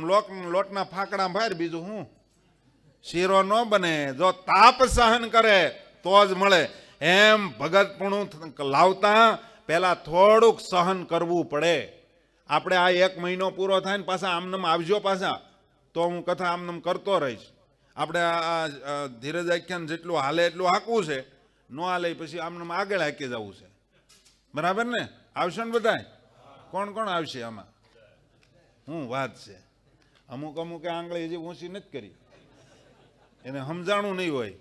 લોટના ફાકડા ભાર, બીજું શું શીરો ન બને. જો તાપ સહન કરે તો જ મળે. એમ ભગતપણું લાવતા પહેલા થોડુંક સહન કરવું પડે. આપણે આ 1 મહિનો પૂરો થાય ને પાછા આમનામ આવજો પાછા, તો હું કથા આમનામ કરતો રહીશ. આપણે આ ધીરજ આખ્યાન જેટલું હાલે એટલું હાંકવું છે, ન હાલે પછી આમનામ આગળ હાંકી જવું છે. બરાબર ને? આવશે ને બધાય? કોણ કોણ આવશે આમાં? હું વાત છે. અમુક આંગળી હજી ઊંચી નથી કરી, એને સમજાણું નહીં હોય.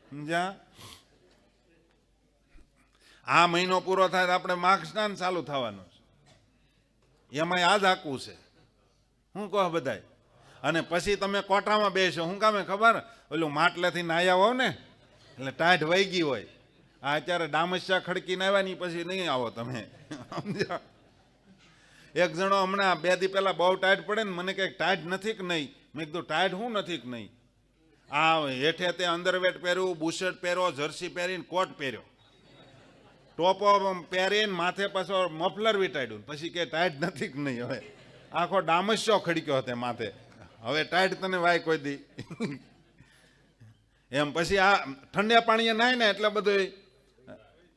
સમજ્યા? આ મહિનો પૂરો થાય તો આપણે માઘ સ્નાન ચાલુ થવાનું છે. એમાં આ જ હાકવું છે. હું કહો બધાય? અને પછી તમે કોટામાં બેસો. શું કામે ખબર? ઓલું માટલેથી નાહ્યા હોવ ને એટલે ટાઢ વહી ગઈ હોય. આ અત્યારે ડામસ્યા ખડકીને આવ્યા ની પછી નહીં આવો તમે. સમજ્યા? એક જણો હમણાં 2 દી પહેલા બહુ ટાઈટ પડે ને મને કંઈક ટાઈટ નથી કે નહીં. મેં કીધું ટાઈટ હું નથી કે નહીં. આ હેઠે તે અંડરવેટ પહેર્યું, બુશર્ટ પહેર્યો, જર્સી પહેરીને કોટ પહેર્યો, ટોપો પહેરીને માથે પાછો મફલર વીટાડ્યું. પછી કે ટાઈટ નથી કે નહીં. હવે આખો ડામસ્યો ખડક્યો હતો માથે. હવે ટાઈટ તને વાય કોઈ દી એમ. પછી આ ઠંડા પાણીએ નાય ને એટલે બધું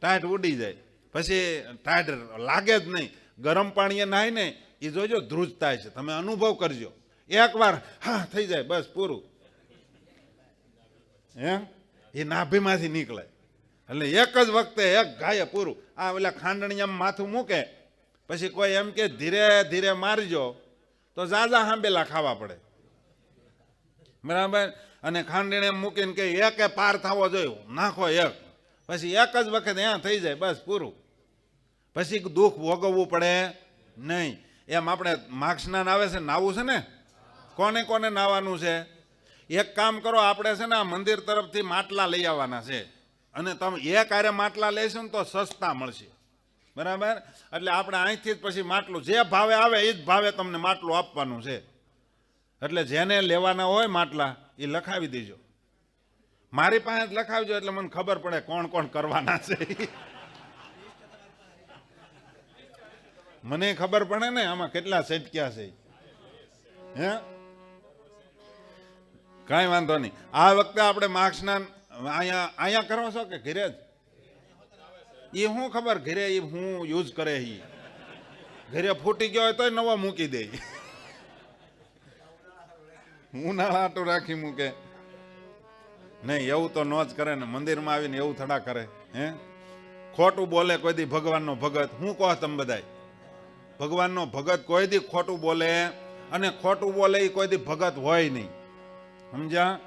ટાઈટ ઉડી જાય. પછી ટાઈટ લાગે જ નહીં. ગરમ પાણીએ નાય ને એ જોજો ધ્રુજ થાય છે. તમે અનુભવ કરજો. એકવાર હા થઈ જાય બસ પૂરું. હે એ નાભીમાંથી નીકળે એટલે એક જ વખતે એક ગાયે પૂરું. આ ઓલા ખાંડણીયામાં માથું મૂકે પછી કોઈ એમ કે ધીરે ધીરે મારજો તો ઝાઝા હાંબેલા ખાવા પડે. બરાબર? અને ખાંડણી મૂકીને કે એકે પાર થવો જોયું, નાખો એક. પછી એક જ વખત ત્યાં થઈ જાય બસ પૂરું. પછી દુઃખ ભોગવવું પડે નહીં. એમ આપણે માઘ સ્નાન આવે છે, નાવું છે ને. કોને કોને નાવાનું છે? એક કામ કરો, આપણે છે ને આ મંદિર તરફથી માટલા લઈ આવવાના છે. અને તમે એક આરે માટલા લેશો ને તો સસ્તા મળશે, બરાબર? એટલે આપણે અહીંથી જ પછી માટલું જે ભાવે આવે એ જ ભાવે તમને માટલું આપવાનું છે. એટલે જેને લેવાના હોય માટલા એ લખાવી દેજો, મારી પાસે જ લખાવજો, એટલે મને ખબર પડે કોણ કોણ કરવાના છે. મને ખબર પડે ને આમાં કેટલા સેટક્યા છે. હે, કાંઈ વાંધો નહીં. આ વખતે આપણે માર્ક્સના અહીંયા કરો છો કે ઘરે જ? એ શું ખબર ઘરે એ હું યુઝ કરે, એ ઘરે ફૂટી ગયો હોય તોય નવો મૂકી દે, ઉનાળા આટું રાખી મૂકે. નહીં, એવું તો ન જ કરે ને. મંદિરમાં આવીને એવું થડા કરે. હે, ખોટું બોલે કોઈ દી ભગવાનનો ભગત. હું કહો તમે બધાય, ભગવાનનો ભગત કોઈ દી ખોટું બોલે, અને ખોટું બોલે એ કોઈ દી ભગત હોય નહીં, સમજ્યા?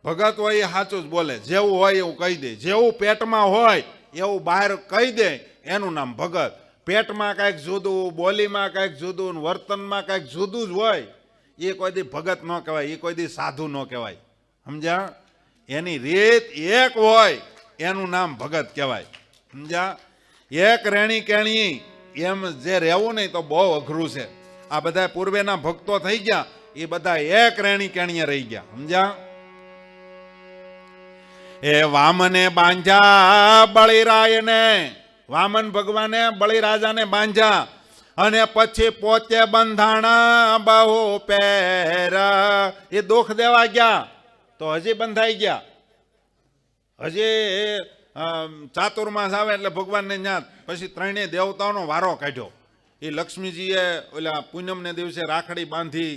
ભગત હોય એ સાચું જ બોલે, જેવું હોય એવું કહી દે, જેવું પેટમાં હોય એવું બહાર કહી દે, એનું નામ ભગત. પેટમાં કંઈક જુદું, બોલીમાં કંઈક જુદું, વર્તનમાં કંઈક જુદું જ હોય, એ કોઈ દી ભગત ન કહેવાય, એ કોઈ દી સાધુ ન કહેવાય, સમજ્યા? એની રીત એક હોય એનું નામ ભગત કહેવાય, સમજ્યા? એક રેણી કેણી એમ જે રહેવું નહીં તો બહુ અઘરું છે. આ બધા પૂર્વેના ભક્તો થઈ ગયા, એ બધા એક રેણી કેણીએ રહી ગયા, સમજ્યા? એ વામને બાંધ્યા બળીરાયને, વામન ભગવાને બળીરાજાને બાંધ્યા, અને પછી પોતે બંધાણા બહુ પેર. એ દુઃખ દેવા ગયા તો હજી બંધાઈ ગયા. હજી ચાતુર્માસ આવે એટલે ભગવાનને ન્યાત પછી ત્રણેય દેવતાઓનો વારો કાઢ્યો. એ લક્ષ્મીજીએ ઓલા પૂનમને દિવસે રાખડી બાંધી.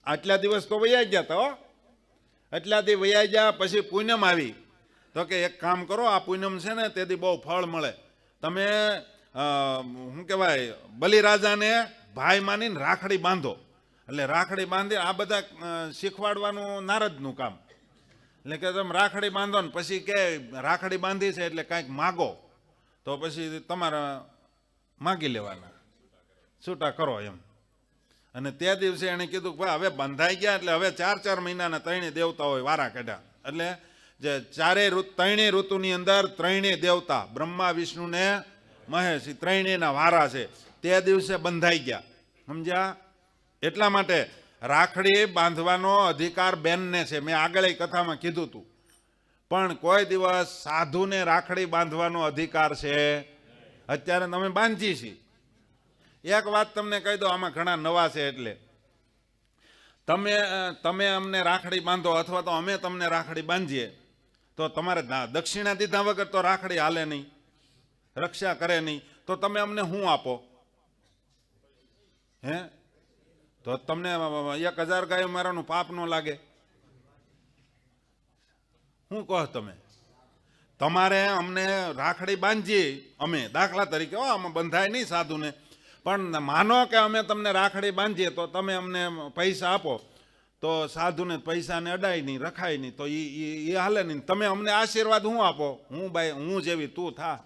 આટલા દિવસ તો વૈયા ગયા હતા, આટલા દી વૈયા ગયા. પછી પૂનમ આવી તો કે એક કામ કરો, આ પૂનમ છે ને તેથી બહુ ફળ મળે, તમે શું કહેવાય બલિરાજાને ભાઈ માનીને રાખડી બાંધો. એટલે રાખડી બાંધી આ બધા શીખવાડવાનું નારદનું કામ. એટલે કે તમે રાખડી બાંધો ને પછી કે રાખડી બાંધી છે એટલે કાંઈક માગો, તો પછી તમારે માગી લેવાના, છૂટા કરો એમ. અને તે દિવસે એણે કીધું કે ભાઈ હવે બંધાઈ ગયા એટલે હવે 4 મહિનાના ત્રણેય દેવતાઓએ વારા કાઢ્યા. એટલે જે ત્રણેય ઋતુની અંદર ત્રણેય દેવતા બ્રહ્મા વિષ્ણુ ને મહેશ, ત્રણેયના વારા છે. તે દિવસે બંધાઈ ગયા, સમજ્યા? એટલા માટે રાખડી બાંધવાનો અધિકાર બેનને છે, મેં આગળ કથામાં કીધું હતું. પણ કોઈ દિવસ સાધુને રાખડી બાંધવાનો અધિકાર છે? અત્યારે તમે બાંધી છીએ. એક વાત તમને કહી દો, આમાં ઘણા નવા છે. એટલે તમે અમને રાખડી બાંધો અથવા તો અમે તમને રાખડી બાંધીએ તો તમારે દક્ષિણા દીધા વગર તો રાખડી હાલે નહીં, રક્ષા કરે નહીં. તો તમે અમને શું આપો? હે, તો તમને 1000 ગાયો મારવાનું પાપ ન લાગે? શું કહો તમે? તમારે અમને રાખડી બાંધીએ અમે, દાખલા તરીકે, આમાં બંધાય નહીં સાધુને, પણ માનો કે અમે તમને રાખડી બાંધીએ તો તમે અમને પૈસા આપો, તો સાધુને પૈસાને અડાય નહીં, રખાય નહીં, તો એ હાલે નહીં. તમે અમને આશીર્વાદ શું આપો? હું ભાઈ હું જેવી તું થા,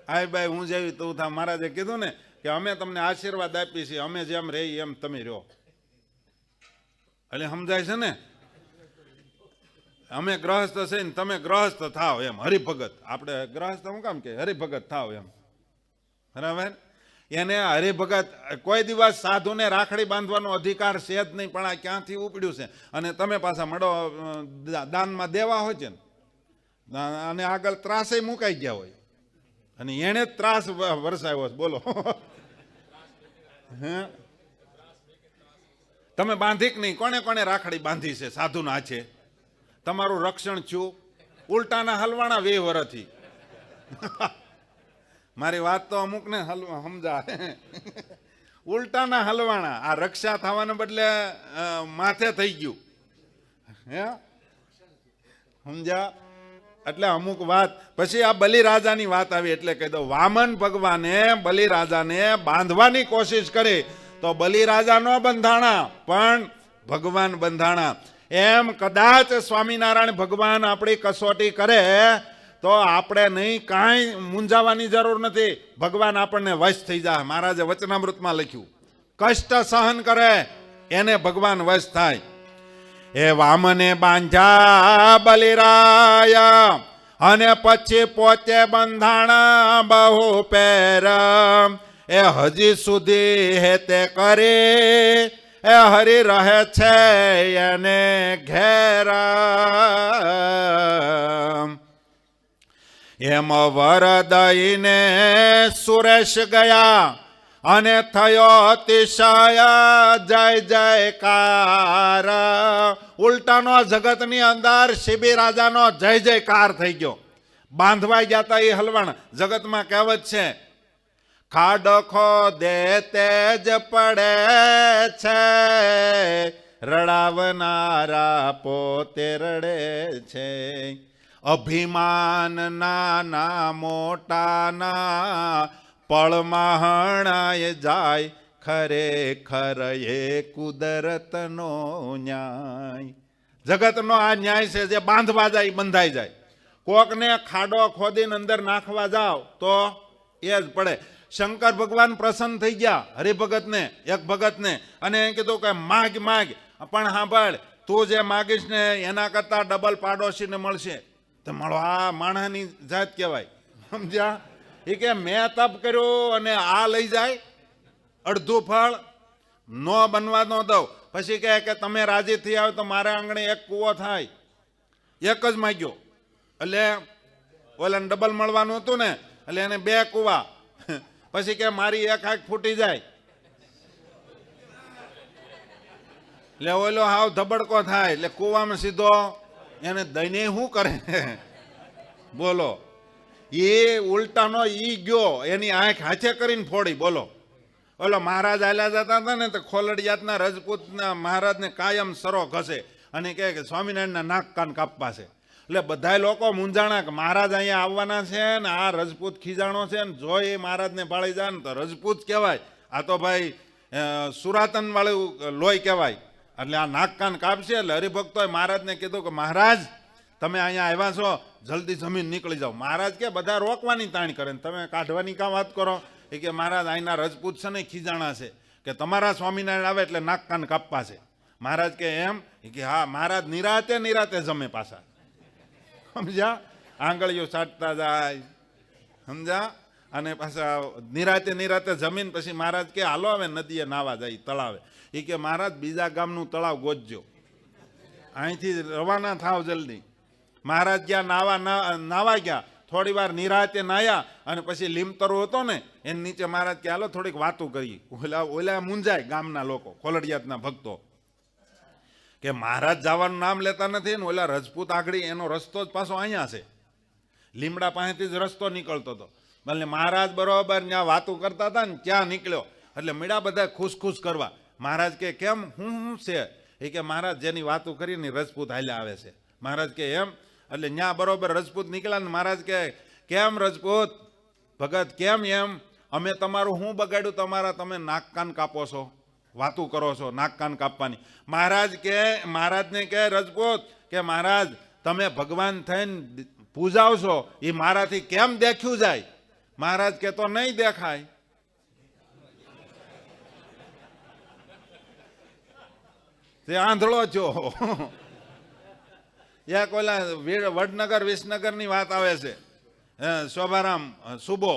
આય ભાઈ હું જેવી તું થા. મહારાજે કીધું ને કે અમે તમને આશીર્વાદ આપીએ છીએ, અમે જેમ રહી એમ તમે રહો. એટલે સમજાય છે ને? અમે ગ્રહસ્થ છે ને તમે ગ્રહસ્થ થાવ એમ, હરિભગત. આપણે ગ્રહસ્થ શું કામ કે હરિભગત થાવ એમ, બરાબર? એને હરિભગત. કોઈ દિવસ સાધુને રાખડી બાંધવાનો અધિકાર છે જ નહીં, પણ આ ક્યાંથી ઉપડ્યું છે? અને તમે પાછા મળો દાનમાં દેવા હોય છે ને, અને આગળ ત્રાસે મુકાઈ ગયા હોય, અને એને જ ત્રાસ વરસાવ્યો. બોલો હે, તમે બાંધી કે નહીં? કોને કોને રાખડી બાંધી છે સાધુના છે? તમારું રક્ષણ છું ઉલટાના હલવાણા 20 વર્ષથી. મારી વાત તો અમુક ને સમજાય. ઉલટાના હલવાણા, આ રક્ષા થવાને બદલે માથે થઈ ગયું. હે, સમજ્યા? એટલે અમુક વાત. પછી આ બલિરાજાની વાત આવી એટલે કહી દઉં, વામન ભગવાને બલિરાજાને બાંધવાની કોશિશ કરી તો બલિરાજા ન બંધાણા પણ ભગવાન બંધાણા. એમ કદાચ સ્વામિનારાયણ ભગવાન આપણી કસોટી કરે તો આપણે નહીં, કાંઈ મૂંઝાવાની જરૂર નથી. ભગવાન આપણને વશ થઈ જાય. મહારાજે વચનામૃતમાં લખ્યું, કષ્ટ સહન કરે એને ભગવાન વશ થાય. એ વામને બાંધ્યા બલિરાયા અને પછી પોતે બંધાણા બહુ પેર એ હજી સુધી હે તે કરે એ હરી રહે છે એને ઘેર એમ વરદઈને સુરેશ ગયા અને થયો અતિશય જય જયકાર ઉલટાનો જગતની અંદર શિબી રાજાનો જય જયકાર થઈ ગયો. બાંધવાઈ ગયા હતા એ હલવાણ. જગતમાં કહેવત છે ખાડખો દે તેજ પડે છે રડાવનારા પોતે રડે છે. અભિમાન નાના મોટાના પળમાં હણાય જાય ખરેખર એ કુદરતનો ન્યાય. જગતનો આ ન્યાય છે જે બાંધવા જાય બંધાઈ જાય. કોકને ખાડો ખોદીને અંદર નાખવા જાવ તો એ જ પડે. શંકર ભગવાન પ્રસન્ન થઈ ગયા હરિભગતને એક ભગતને અને એમ કીધું કે માગ માગ પણ સાંભળ તું જે માગીશ ને એના કરતા ડબલ પાડોશીને મળશે. તો મળો આ માણસની જાત કહેવાય સમજ્યા. એ કે મેં તપ કર્યો અને આ લઈ જાય અડધું ફળ ન બનવા ન દઉં. પછી કહે કે તમે રાજી થઈ આવો તો મારા આંગણે એક કૂવો થાય. એક જ માગ્યો એટલે ઓલાને ડબલ મળવાનું હતું ને એટલે એને બે કૂવા. પછી કે મારી એક આંખ ફૂટી જાય એટલે ઓલો હાવ ધબડકો થાય એટલે કૂવામાં સીધો એને દઈને શું કરે બોલો. એ ઉલટાનો ઈ ગયો એની આંખ હાથે કરીને ફોડી. બોલો ઓલો મહારાજ હાલ્યા જતા હતા ને તો ખોલડિયાતના રજપૂતના મહારાજને કાયમ સરો ઘસે અને કહે કે સ્વામિનારાયણના નાક કાન કાપવા છે. એટલે બધા લોકો મૂંઝાણા કે મહારાજ અહીંયા આવવાના છે ને આ રજપૂત ખીજાણો છે ને જો એ મહારાજને ભાળી જાય ને તો રજપૂત કહેવાય. આ તો ભાઈ સુરાતન વાળું લોહી કહેવાય. એટલે આ નાક કાન કાપશે. એટલે હરિભક્તોએ મહારાજને કીધું કે મહારાજ તમે અહીંયા આવ્યા છો જલ્દી જમીન નીકળી જાઓ. મહારાજ કે બધા રોકવાની તાણ કરે ને તમે કાઢવાની કાં વાત કરો. એ કે મહારાજ અહીંના રજપૂત છે ને ખીજાણા છે કે તમારા સ્વામિનારાયણ આવે એટલે નાક કાન કાપવા છે. મહારાજ કે એમ કે હા. મહારાજ નિરાતે નિરાતે જમે પાછા સમજ્યા. આંગળીઓ સાટતા જાય સમજ્યા અને પાછા નિરાતે નિરાતે જમીન પછી મહારાજ કે હાલો હવે નદીએ નાવા જાય તળાવે. એ કે મહારાજ બીજા ગામનું તળાવ ગોતજો અહીંથી રવાના થાવ જલ્દી. મહારાજ ગયા નાવા ગયા. થોડી વાર નિરાતે નાયા અને પછી લીમતરો હતો ને એની નીચે મહારાજ કે હાલો થોડીક વાતું કરી. ઓલા મૂંઝાય ગામના લોકો ખોલડિયાતના ભક્તો કે મહારાજ જવાનું નામ લેતા નથી ને ઓલા રજપૂત આગળ એનો રસ્તો જ પાછો અહીંયા છે. લીમડા પાસેથી જ રસ્તો નીકળતો હતો. એટલે મહારાજ બરોબર ત્યાં વાતું કરતા હતા ને ત્યાં નીકળ્યો એટલે મીડા બધા ખુશ કરવા. મહારાજ કે કેમ હું છે. એ કે મહારાજ જેની વાતું કરીને રજપૂત હાલ્યા આવે છે. મહારાજ કે એમ. એટલે ત્યાં બરોબર રજપૂત નીકળ્યા ને મહારાજ કે કેમ રજપૂત ભગત કેમ એમ અમે તમારું શું બગાડ્યું તમારા તમે નાક કાન કાપો છો વાતું કરો છો નાક કાન કાપવાની. મહારાજને કે રજપૂત કે મહારાજ તમે ભગવાન થઈને પૂજાવ છો એ મારાથી કેમ દેખ્યું જાય. મહારાજ કે તો નહીં દેખાય. તે આંધળો છો. યા કોલા વડનગર વિસનગરની વાત આવે છે. શોભારામ સુબો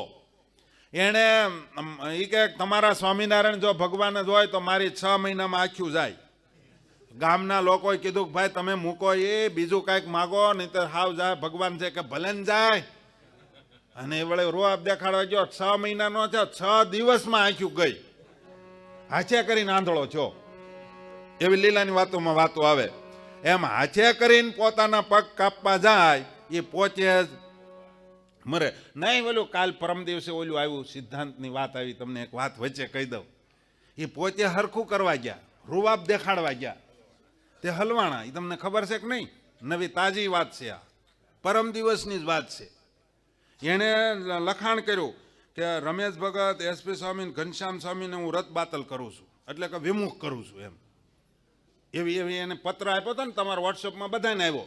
એણે એ કે તમારા સ્વામિનારાયણ જો ભગવાન જ હોય તો મારી 6 મહિનામાં આખ્યું જાય. ગામના લોકોએ કીધું કે ભાઈ તમે મૂકો એ બીજું કાંઈક માગો નહીં તો હાવ જાય ભગવાન છે કે ભલે ને જાય. અને એ વળે રોઆબ દેખાડવા ગયો 6 મહિનાનો છે 6 દિવસમાં આખ્યું ગઈ. હાથે કરીને આંધળો છો એવી લીલાની વાતોમાં વાતો આવે. એમ હાથે કરીને પોતાના પગ કાપવા જાય એ પોતે જ મરે નહીં. ઓલું કાલ પરમ દિવસે ઓલું આવ્યું સિદ્ધાંતની વાત આવી. તમને એક વાત વચ્ચે કહી દઉં. એ પોતે હરખું કરવા ગયા રૂવાબ દેખાડવા ગયા તે હલવાણા. એ તમને ખબર છે કે નહીં? નવી તાજી વાત છે. આ પરમ દિવસની જ વાત છે. એણે લખાણ કર્યું કે રમેશ ભગત એસપી સ્વામી ઘનશ્યામ સ્વામીને હું રદ બાતલ કરું છું એટલે કે વિમુખ કરું છું એમ. એવી એને પત્ર આપ્યો હતો ને તમારા વોટ્સઅપમાં બધાને આવ્યો.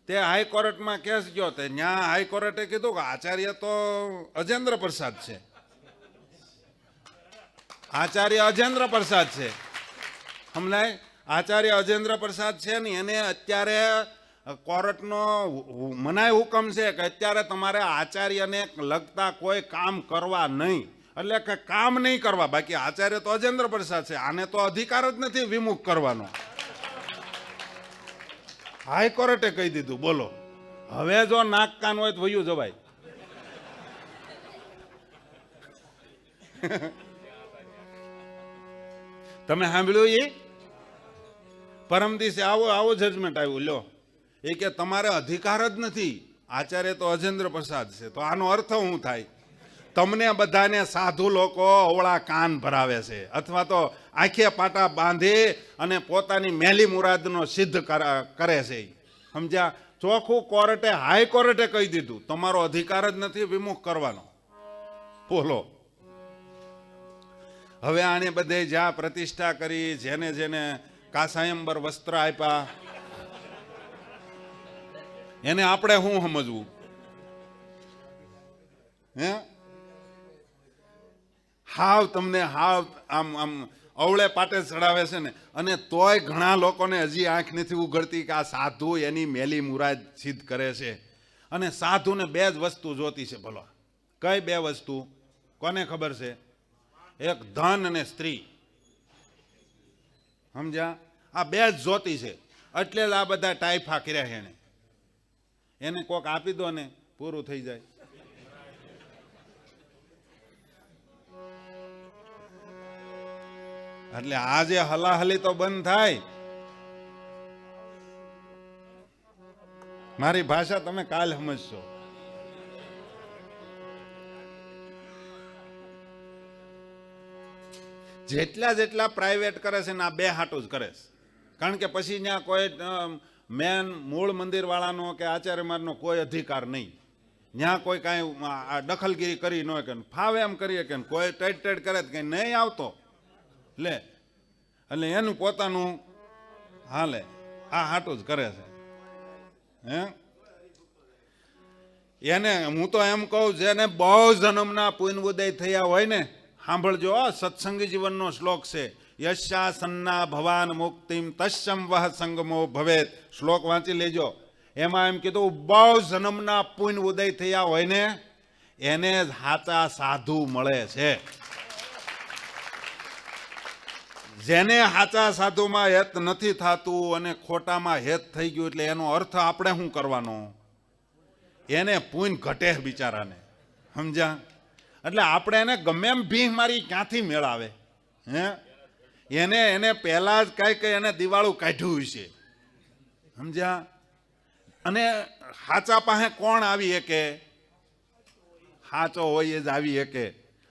તે હાઈકોર્ટમાં કેસ ગયો. તે ત્યાં હાઈકોર્ટે કીધું કે આચાર્ય તો અજેન્દ્ર પ્રસાદ છે. આચાર્ય અજેન્દ્ર પ્રસાદ છે સમજાય. આચાર્ય અજેન્દ્ર પ્રસાદ છે ને એને અત્યારે કોર્ટનો મનાય હુકમ છે કે અત્યારે તમારે આચાર્યને લગતા કોઈ કામ કરવા નહીં, એટલે કે કામ નહીં કરવા. બાકી આચાર્ય તો અજેન્દ્ર પ્રસાદ છે, આને તો અધિકાર જ નથી વિમુખ કરવાનો. હાઈકોર્ટે કહી દીધું. બોલો, હવે જો નાક કાન હોય તો વયું જવાય. તમે સાંભળ્યું? એ પરમ દિવસે આવો જજમેન્ટ આવ્યું. લ્યો, એ કે તમારે અધિકાર જ નથી, આચાર્ય તો અજેન્દ્ર પ્રસાદ છે. તો આનો અર્થ શું થાય? તમને બધાને સાધુ લોકો અવળા કાન ભરાવે છે, અથવા તો આંખે પાટા બાંધી અને પોતાની મેલી મુરાદનો સિદ્ધ કરે છે. સમજ્યા? ચોખ્ખું કોર્ટે, હાઈકોર્ટે કહી દીધું તમારો અધિકાર જ નથી વિમુખ કરવાનો. બોલો, હવે આને બધે જ્યાં પ્રતિષ્ઠા કરી, જેને જેને કાસાયંબર વસ્ત્ર આપ્યા, એને આપણે શું સમજવું? હે, હાવ તમને હાવ આમ અવળે પાટે ચડાવે છે ને. અને તોય ઘણા લોકોને હજી આંખ નથી ઉઘડતી કે આ સાધુ એની મેલી મુરાદ સિદ્ધ કરે છે. અને સાધુને બે જ વસ્તુ જોતી છે. ભલો, કઈ બે વસ્તુ? કોને ખબર છે? એક ધન અને સ્ત્રી. સમજ્યા? આ બે જ જોતી છે. એટલે જ આ બધા ટાઈફા કર્યા છે. એને કોક આપી દો ને પૂરું થઈ જાય. એટલે આજે હલાહલી તો બંધ થાય. મારી ભાષા તમે કાલ સમજશો. જેટલા પ્રાઇવેટ કરે છે ને આ બે હાટું જ કરે છે. કારણ કે પછી ત્યાં કોઈ મેન મૂળ મંદિર વાળાનો કે આચાર્યમારનો કોઈ અધિકાર નહીં. ત્યાં કોઈ કાંઈ દખલગીરી કરી ન કે ફાવે એમ કરીએ કે કોઈ ટેડ કરે કે નહીં આવતો લે, એટલે એનું પોતાનું હાલે. આ હાટું જ કરે છે. હે, એને હું તો એમ કહું, જેને બહુ જન્મના પુણ્ય ઉદય થયા હોય ને, સાંભળજો, સત્સંગી જીવનનો શ્લોક છે. યશાસન્ના ભવાન મુક્તિમ તસ્યમ વહ સંગમો ભવેત. શ્લોક વાંચી લેજો. એમાં એમ કીધું, બહુ જન્મના પુણ્ય ઉદય થયા હોય ને એને જ સાચા સાધુ મળે છે. જેને સાચા સાધુમાં હેત નથી થતું અને ખોટામાં હેત થઈ ગયું, એટલે એનો અર્થ આપણે શું કરવાનો? એને પુણ્ય ઘટે બિચારાને. સમજ્યા? એટલે આપણે એને ગમે એમ ભીહ મારી ક્યાંથી મેળાવે? હે, એને પહેલા જ કઈ એને દિવાળું કાઢ્યું છે. સમજ્યા? અને સાચા પાસે કોણ આવી શકે? સાચો હોય એ જ આવી શકે.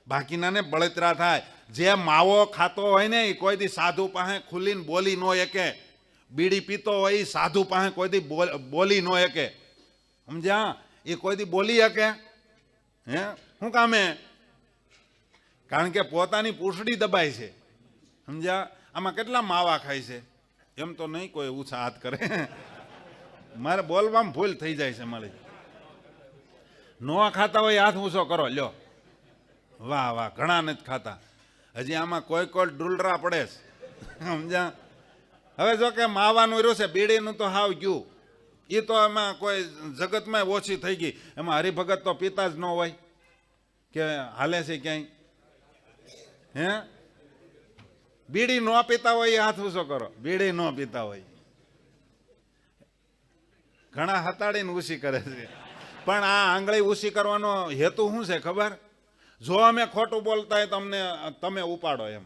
બાકીનાને બળતરા થાય. જે માવો ખાતો હોય ને એ કોઈ દી સાધુ પાસે ખુલ્લીને બોલી ન શકે. બીડી પીતો હોય એ સાધુ પાસે કોઈ દી બોલી ન શકે. સમજ્યા? એ કોઈ દી બોલી શકે? હે, શું કામે? કારણ કે પોતાની પૂંછડી દબાય છે. સમજ્યા? આમાં કેટલા માવા ખાય છે? એમ તો નહીં કોઈ ઊંચા હાથ કરે. મારે બોલવામાં ભૂલ થઈ જાય છે મારી. ન ખાતા હોય હાથ ઊંચો કરો. લ્યો, વાહ વાહ, ઘણા નથી ખાતા. હજી આમાં કોઈ ડુલરા પડે છે. સમજ્યા? હવે જો કે માવાનું રહ્યું છે, બીડીનું તો હાવ ગયું. એ તો એમાં કોઈ જગતમાં ઓછી થઈ ગઈ. એમાં હરિભગત તો પીતા જ ન હોય કે હાલે છે ક્યાંય? હે, બીડી ન પીતા હોય એ હાથ ઊંચો કરો. બીડી ન પીતા હોય. ઘણા હતાડીને ઉછી કરે છે. પણ આ આંગળી ઉછી કરવાનો હેતુ શું છે ખબર? જો અમે ખોટું બોલતા હોય તમે ઉપાડો એમ.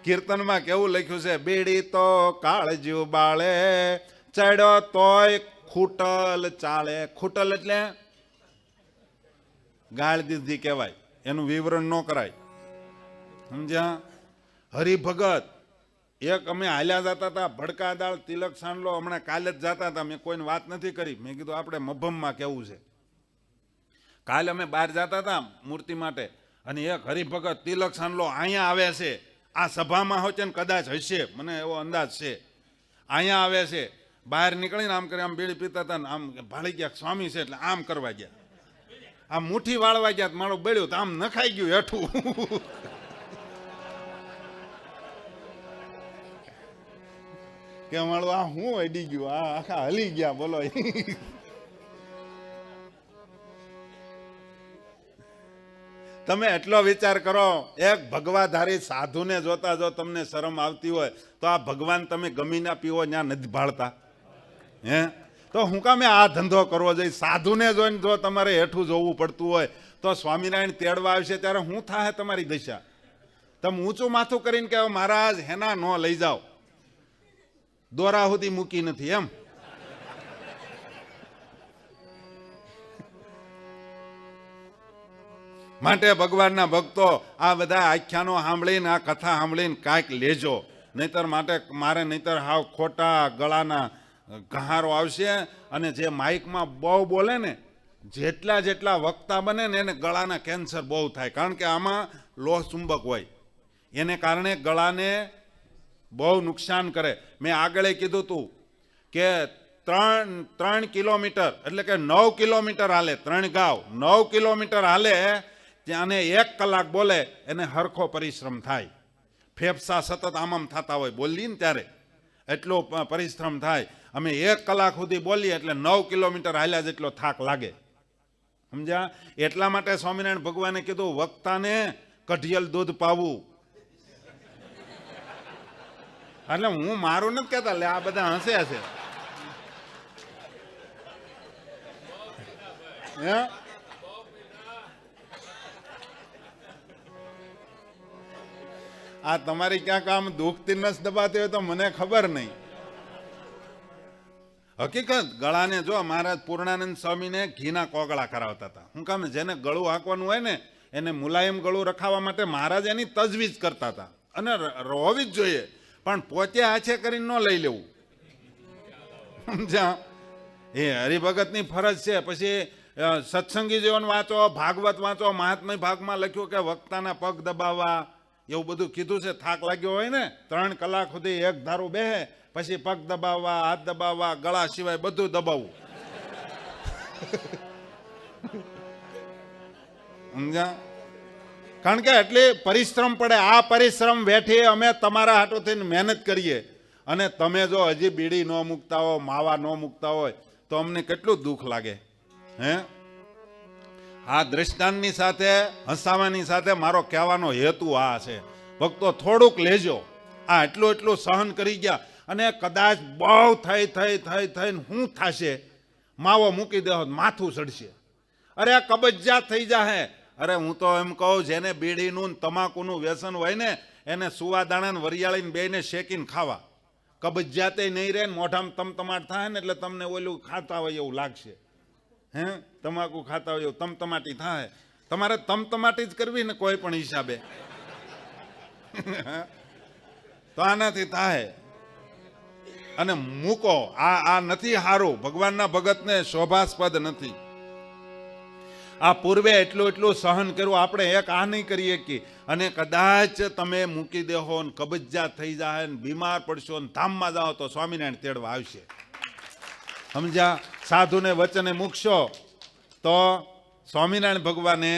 કીર્તનમાં કેવું લખ્યું છે? બીડી તો કાળજુ બાળે, ચડ્યો તોય ખૂટલ ચાલે. ખૂટલ એટલે ગાળ દીધી કહેવાય. એનું વિવરણ ન કરાય. સમજ્યા? હરિભગત એક અમે હાલ્યા જતા હતા, ભડકા દાળ તિલક સાંડલો. હમણાં કાલે જ જતા હતા. મેં કોઈને વાત નથી કરી. મેં કીધું આપણે મભમમાં કેવું છે. કાલે અમે બહાર જતા હતા મૂર્તિ માટે, અને એક હરિભગત તિલક સાંડલો અહીંયા આવે છે. આ સભામાં હોય છે ને કદાચ હશે, મને એવો અંદાજ છે. અહીંયા આવે છે. બહાર નીકળીને આમ કરી આમ બીડી પીતા હતા ને આમ ભાળી ગયા સ્વામી છે એટલે આમ કરવા ગયા. આ મુઠ્ઠી વાળવા ગયા મારું બળ્યું તો આમ નખાઈ ગયું હેઠું. કે મારું આ હું અડી ગયું, આ આખા હલી ગયા બોલો. તમે એટલો વિચાર કરો, એક ભગવાધારી સાધુને જોતા જો તમને શરમ આવતી હોય તો આ ભગવાન તમે ગમીના પીવો ત્યાં નથી ભાળતા હે? તો હું કામે આ ધંધો કરવો જોઈએ? સાધુને જોઈને જો તમારે હેઠું જોવું પડતું હોય તો સ્વામિનારાયણ તેડવા આવશે ત્યારે શું થાય તમારી દશા? તમે ઊંચું માથું કરીને કહો મહારાજ હેના ન લઈ જાઓ, દોરા સુધી મૂકી નથી એમ. માટે ભગવાનના ભક્તો આ બધા આખ્યાનો સાંભળીને આ કથા સાંભળીને કાંઈક લેજો, નહીતર મારે નહીતર હાવ ખોટા ગળાના ગહારો આવશે. અને જે માઇકમાં બહુ બોલે ને, જેટલા વક્તા બને ને એને ગળાના કેન્સર બહુ થાય, કારણ કે આમાં લોહ ચુંબક હોય, એને કારણે ગળાને બહુ નુકસાન કરે. મેં આગળ કીધું હતું કે 3 કિલોમીટર એટલે કે 9 કિલોમીટર હાલે, 3 ગાંવ 9 કિલોમીટર હાલે ત્યાં 1 કલાક બોલે એને હરખો પરિશ્રમ થાય. ફેફસા સતત આમ થતા હોય બોલીએ ને ત્યારે, એટલો પરિશ્રમ થાય. અમે 1 કલાક સુધી બોલીએ એટલે 9 કિલોમીટર હાલ્યા જેટલો થાક લાગે, સમજ્યા? એટલા માટે સ્વામિનારાયણ ભગવાને કીધું વક્તાને કઢિયલ દૂધ પાવું. એટલે હું મારું નથી કહેતા, લે આ બધા હસે હશે હે. આ તમારી ક્યાંક આમ દુખતી નસ દબાતી હોય તો મને ખબર નહીં. હકીકત ગળાને જો મહારાજ પૂર્ણાનંદ સ્વામીને ઘીના કોગળા કરાવતા હતા. શું કામ? જેને ગળું હાંકવાનું હોય ને એને મુલાયમ ગળું રખાવવા માટે મહારાજ એની તજવીજ કરતા હતા, અને હોવી જ જોઈએ, પણ પોતે આછે કરીને ન લઈ લેવું, સમજ્યા? એ હરિભગતની ફરજ છે. પછી સત્સંગી જીવન વાંચો, ભાગવત વાંચો. મહાત્મય ભાગમાં લખ્યું કે વક્તાના પગ દબાવવા, એવું બધું કીધું છે. થાક લાગ્યો હોય ને 3 કલાક સુધી એક ધારું બેહે, પછી પગ દબાવવા, હાથ દબાવવા, ગળા સિવાય બધું દબાવવું, સમજ્યા? કારણ કે એટલી પરિશ્રમ પડે. આ પરિશ્રમ વેઠી અમે તમારા હાટુ થઈને મહેનત કરીએ, અને તમે જો હજી બીડી ન મૂકતા હો, માવા ન મૂકતા હોય તો અમને કેટલું દુઃખ લાગે હે. આ દ્રષ્ટાંતની સાથે હસાવાની સાથે મારો કહેવાનો હેતુ આ છે, ભક્તો થોડુંક લેજો. આ એટલું સહન કરી ગયા, અને કદાચ બહુ થઈને શું થશે? માવો મૂકી દેવો માથું ચડશે, અરે આ કબજિયાત થઈ જાહે. અરે હું તો એમ કહું, જેને બીડીનું તમાકુનું વ્યસન હોય ને એને સુવાદાણા વરિયાળીને બેને શેકીને ખાવા, કબજિયાતે નહીં રહે. મોઢામાં તમતમાટ થાય ને એટલે તમને ઓલું ખાતા હોય એવું લાગશે હે, તમાકુ ખાતા હોય એવું તમતમાટી થાય. તમારે તમતમાટી જ કરવી ને કોઈ પણ હિસાબે, તો આનાથી થાય. અને મૂકો, આ નથી સારું, ભગવાનના ભગતને શોભાસ્પદ નથી. આ પૂર્વે એટલું સહન કર્યું, આપણે એક આ નહીં કરીએ કે, અને કદાચ તમે મૂકી દેહો ને કબજિયાત થઈ જાય ને બીમાર પડશો ને ધામમાં જાઓ તો સ્વામિનારાયણ તેડવા આવશે, સમજ્યા? સાધુને વચને મૂકશો તો સ્વામિનારાયણ ભગવાને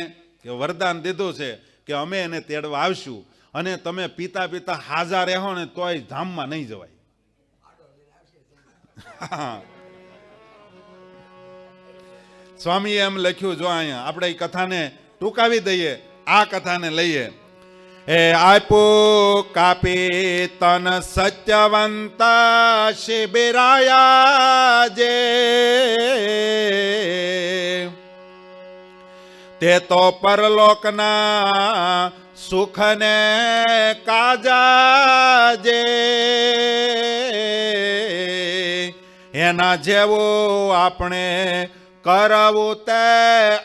વરદાન દીધું છે કે અમે એને તેડવા આવશું, અને તમે પીતા હાજર રહો ને તોય ધામમાં નહીં જવાય. સ્વામીએ એમ લખ્યું, જો અહીંયા આપણે એ કથાને ટૂંકાવી દઈએ, આ કથાને લઈએ. હે આપો કાપી તન સત્યવંતા શિબિરાયા જે, તે તો પરલોકના સુખને કાજા જે, એના જેવું આપણે કરવું તે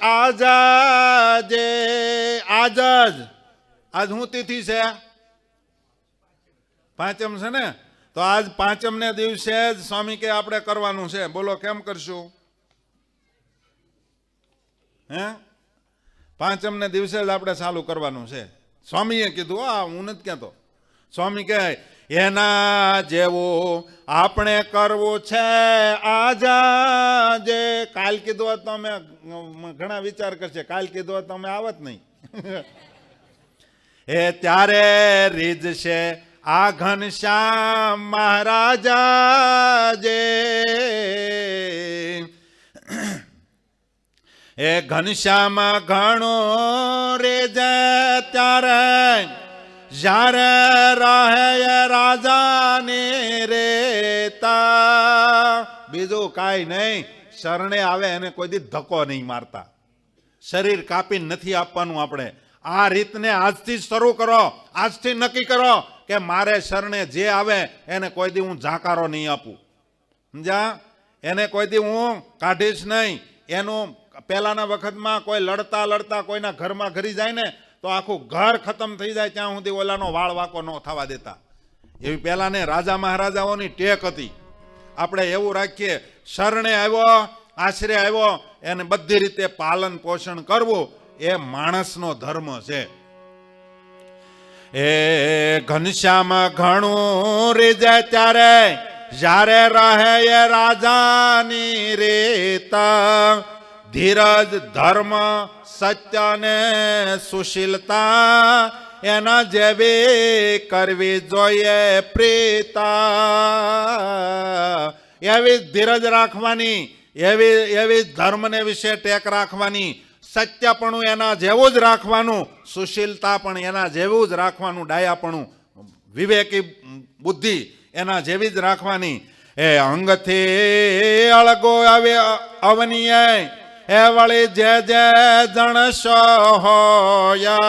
આજાજે. આજ શું તિથિ છે? પાંચમ છે ને? તો આજ પાંચમને દિવસે જ સ્વામી કે આપણે કરવાનું છે. બોલો કેમ કરશું? હે, પાંચમને દિવસે જ આપણે ચાલુ કરવાનું છે. સ્વામીએ કીધું, હું નથી કહેતો. સ્વામી કહે એના જેવું આપણે કરવું છે આજા જે કાલ કીધું તો અમે ઘણા વિચાર કરશે, કાલ કીધું તો અમે આવત નહીં. એ ત્યારે રીજ છે આ ઘનશ્યામ મહારાજા જે એ ઘનશ્યામ ઘણો રેજ ત્યારે જ્યારે રહે રાજાની રેતા. બીજું કાંઈ નહીં, શરણે આવે એને કોઈ દી ધક્કો નહીં મારતા, શરીર કાપીને નથી આપવાનું. આપણે આ રીતને આજથી શરૂ કરો, આજથી નક્કી કરો કે મારે શરણે જે આવે એને કોઈ દી હું ઝાકારો નહીં આપું. સમજ્યા? એને કોઈ દી હું કાઢીશ નહીં. એનું પહેલાના વખતમાં કોઈ લડતા લડતા કોઈના ઘરમાં ઘરી જાય ને તો આખું ઘર ખતમ થઈ જાય ત્યાં સુધી ઓલાનો વાળ વાકો ન થવા દેતા. એવી પહેલાને રાજા મહારાજાઓની ટેક હતી. આપણે એવું રાખીએ, શરણે આવ્યો, આશરે આવ્યો, એને બધી રીતે પાલન પોષણ કરવું એ માણસનો ધર્મ છે. એ ઘનશ્યામ ઘણું રીજે ત્યારે જ્યારે રહે એ રાજાની રેતા. ધીરજ, ધર્મ, સત્ય ને સુશીલતા એના જેવી કરવી જોઈએ પ્રીતા. એવી ધીરજ રાખવાની, એવી ધર્મને વિશે ટેક રાખવાની, સત્યપણું એના જેવું જ રાખવાનું, સુશીલતા પણ એના જેવું જ રાખવાનું, ડાયાપણું, વિવેકી બુદ્ધિ એના જેવી જ રાખવાની. એ અંગથી અળગો આવે અવનીય એ વળી જે જે જણશો હોય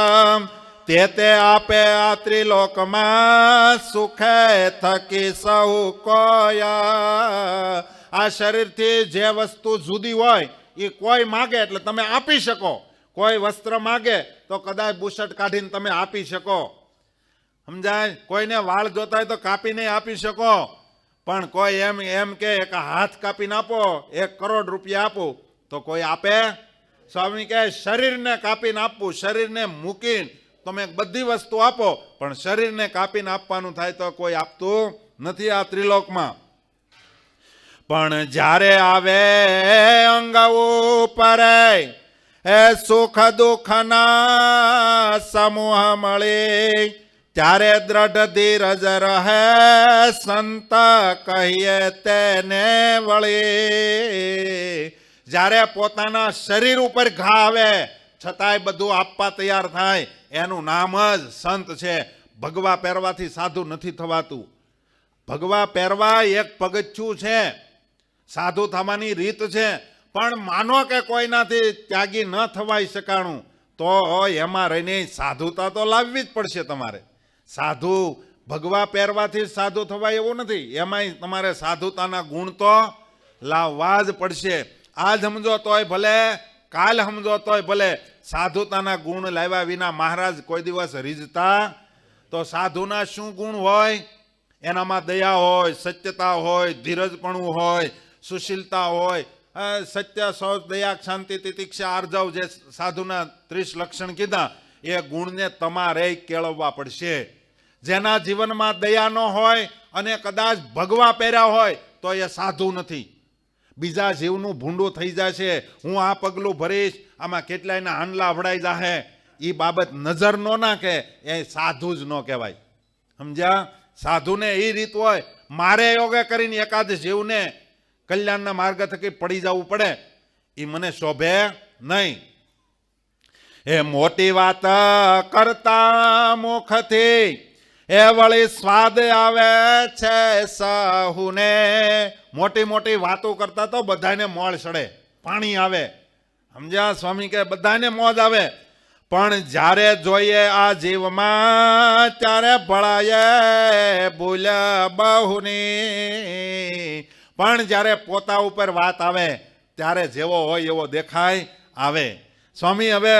તે આપે આ ત્રિલોકમાં સુખે થકી સૌ કોયા. આ શરીરથી જે વસ્તુ જુદી હોય એ કોઈ માગે એટલે તમે આપી શકો. કોઈ વસ્ત્ર માગે તો કદાચ બુશર્ટ કાઢીને તમે આપી શકો. સમજાય? કોઈને વાળ જોતા હોય તો કાપીને આપી શકો. પણ કોઈ એમ કે એક હાથ કાપીને આપો, 1 કરોડ રૂપિયા આપો તો કોઈ આપે? સ્વામી કહે શરીરને કાપીને આપવું, શરીરને મૂકીને તમે બધી વસ્તુ આપો, પણ શરીરને કાપીને આપવાનું થાય તો કોઈ આપતું નથી આ ત્રિલોકમાં. પણ જ્યારે આવે અંગ ઉપર એ સુખ દુઃખના સમૂહ મળે ત્યારે દ્રઢ ધીરજ રહે સંત કહીએ તેને વળી. જ્યારે પોતાના શરીર ઉપર ઘા આવે છતાંય બધું આપવા તૈયાર થાય એનું નામ જ સંત છે. ભગવા પહેરવાથી સાધુ નથી થવાતું. ભગવા પહેરવા એક પગથિયું છે, સાધુ થવાની રીત છે. પણ માનો કે કોઈનાથી ત્યાગી ન થવાય શકાણું તો એમાં રહીને સાધુતા તો લાવવી જ પડશે તમારે. સાધુ ભગવા પહેરવાથી સાધુ થવાય એવું નથી, એમાંય તમારે સાધુતાના ગુણ તો લાવવા જ પડશે. આજ સમજો તોય ભલે, કાલ સમજો તોય ભલે, સાધુતાના ગુણ લાવ્યા વિના મહારાજ કોઈ દિવસ રીઝતા. તો સાધુના શું ગુણ હોય? એનામાં દયા હોય, સત્યતા હોય, ધીરજપણું હોય, સુશીલતા હોય, સત્ય, શૌચ, દયા, શાંતિ, તિતિક્ષા, આર્જવ, જે સાધુના 30 લક્ષણ કીધા એ ગુણને તમારે કેળવવા પડશે. જેના જીવનમાં દયા ન હોય અને કદાચ ભગવા પહેર્યા હોય તો એ સાધુ નથી. બીજા જીવનું ભૂંડું થઈ જશે. હું આ પગલું ભરીશ, આમાં કેટલાયના હાંડલા અવડાઈ જાહે, એ બાબત નજર ન નાખે એ સાધુ જ ન કહેવાય. સમજ્યા? સાધુને એ રીત હોય, મારે યોગે કરીને એકાદ જીવને કલ્યાણના માર્ગ થકી પડી જવું પડે, એ મને શોભે નહીં. એ મોટી વાત કરતા મુખથી એ વળી સ્વાદ આવે છે સહુને. મોટી મોટી વાતો કરતા તો બધાને મોળ ચડે, પાણી આવે. સમજ્યા? સ્વામી કે બધાને મોજ આવે. પણ જ્યારે જોઈએ આ જીવમાં ત્યારે ભળાય ભૂલ બહુની. પણ જ્યારે પોતા ઉપર વાત આવે ત્યારે જેવો હોય એવો દેખાય આવે. સ્વામી હવે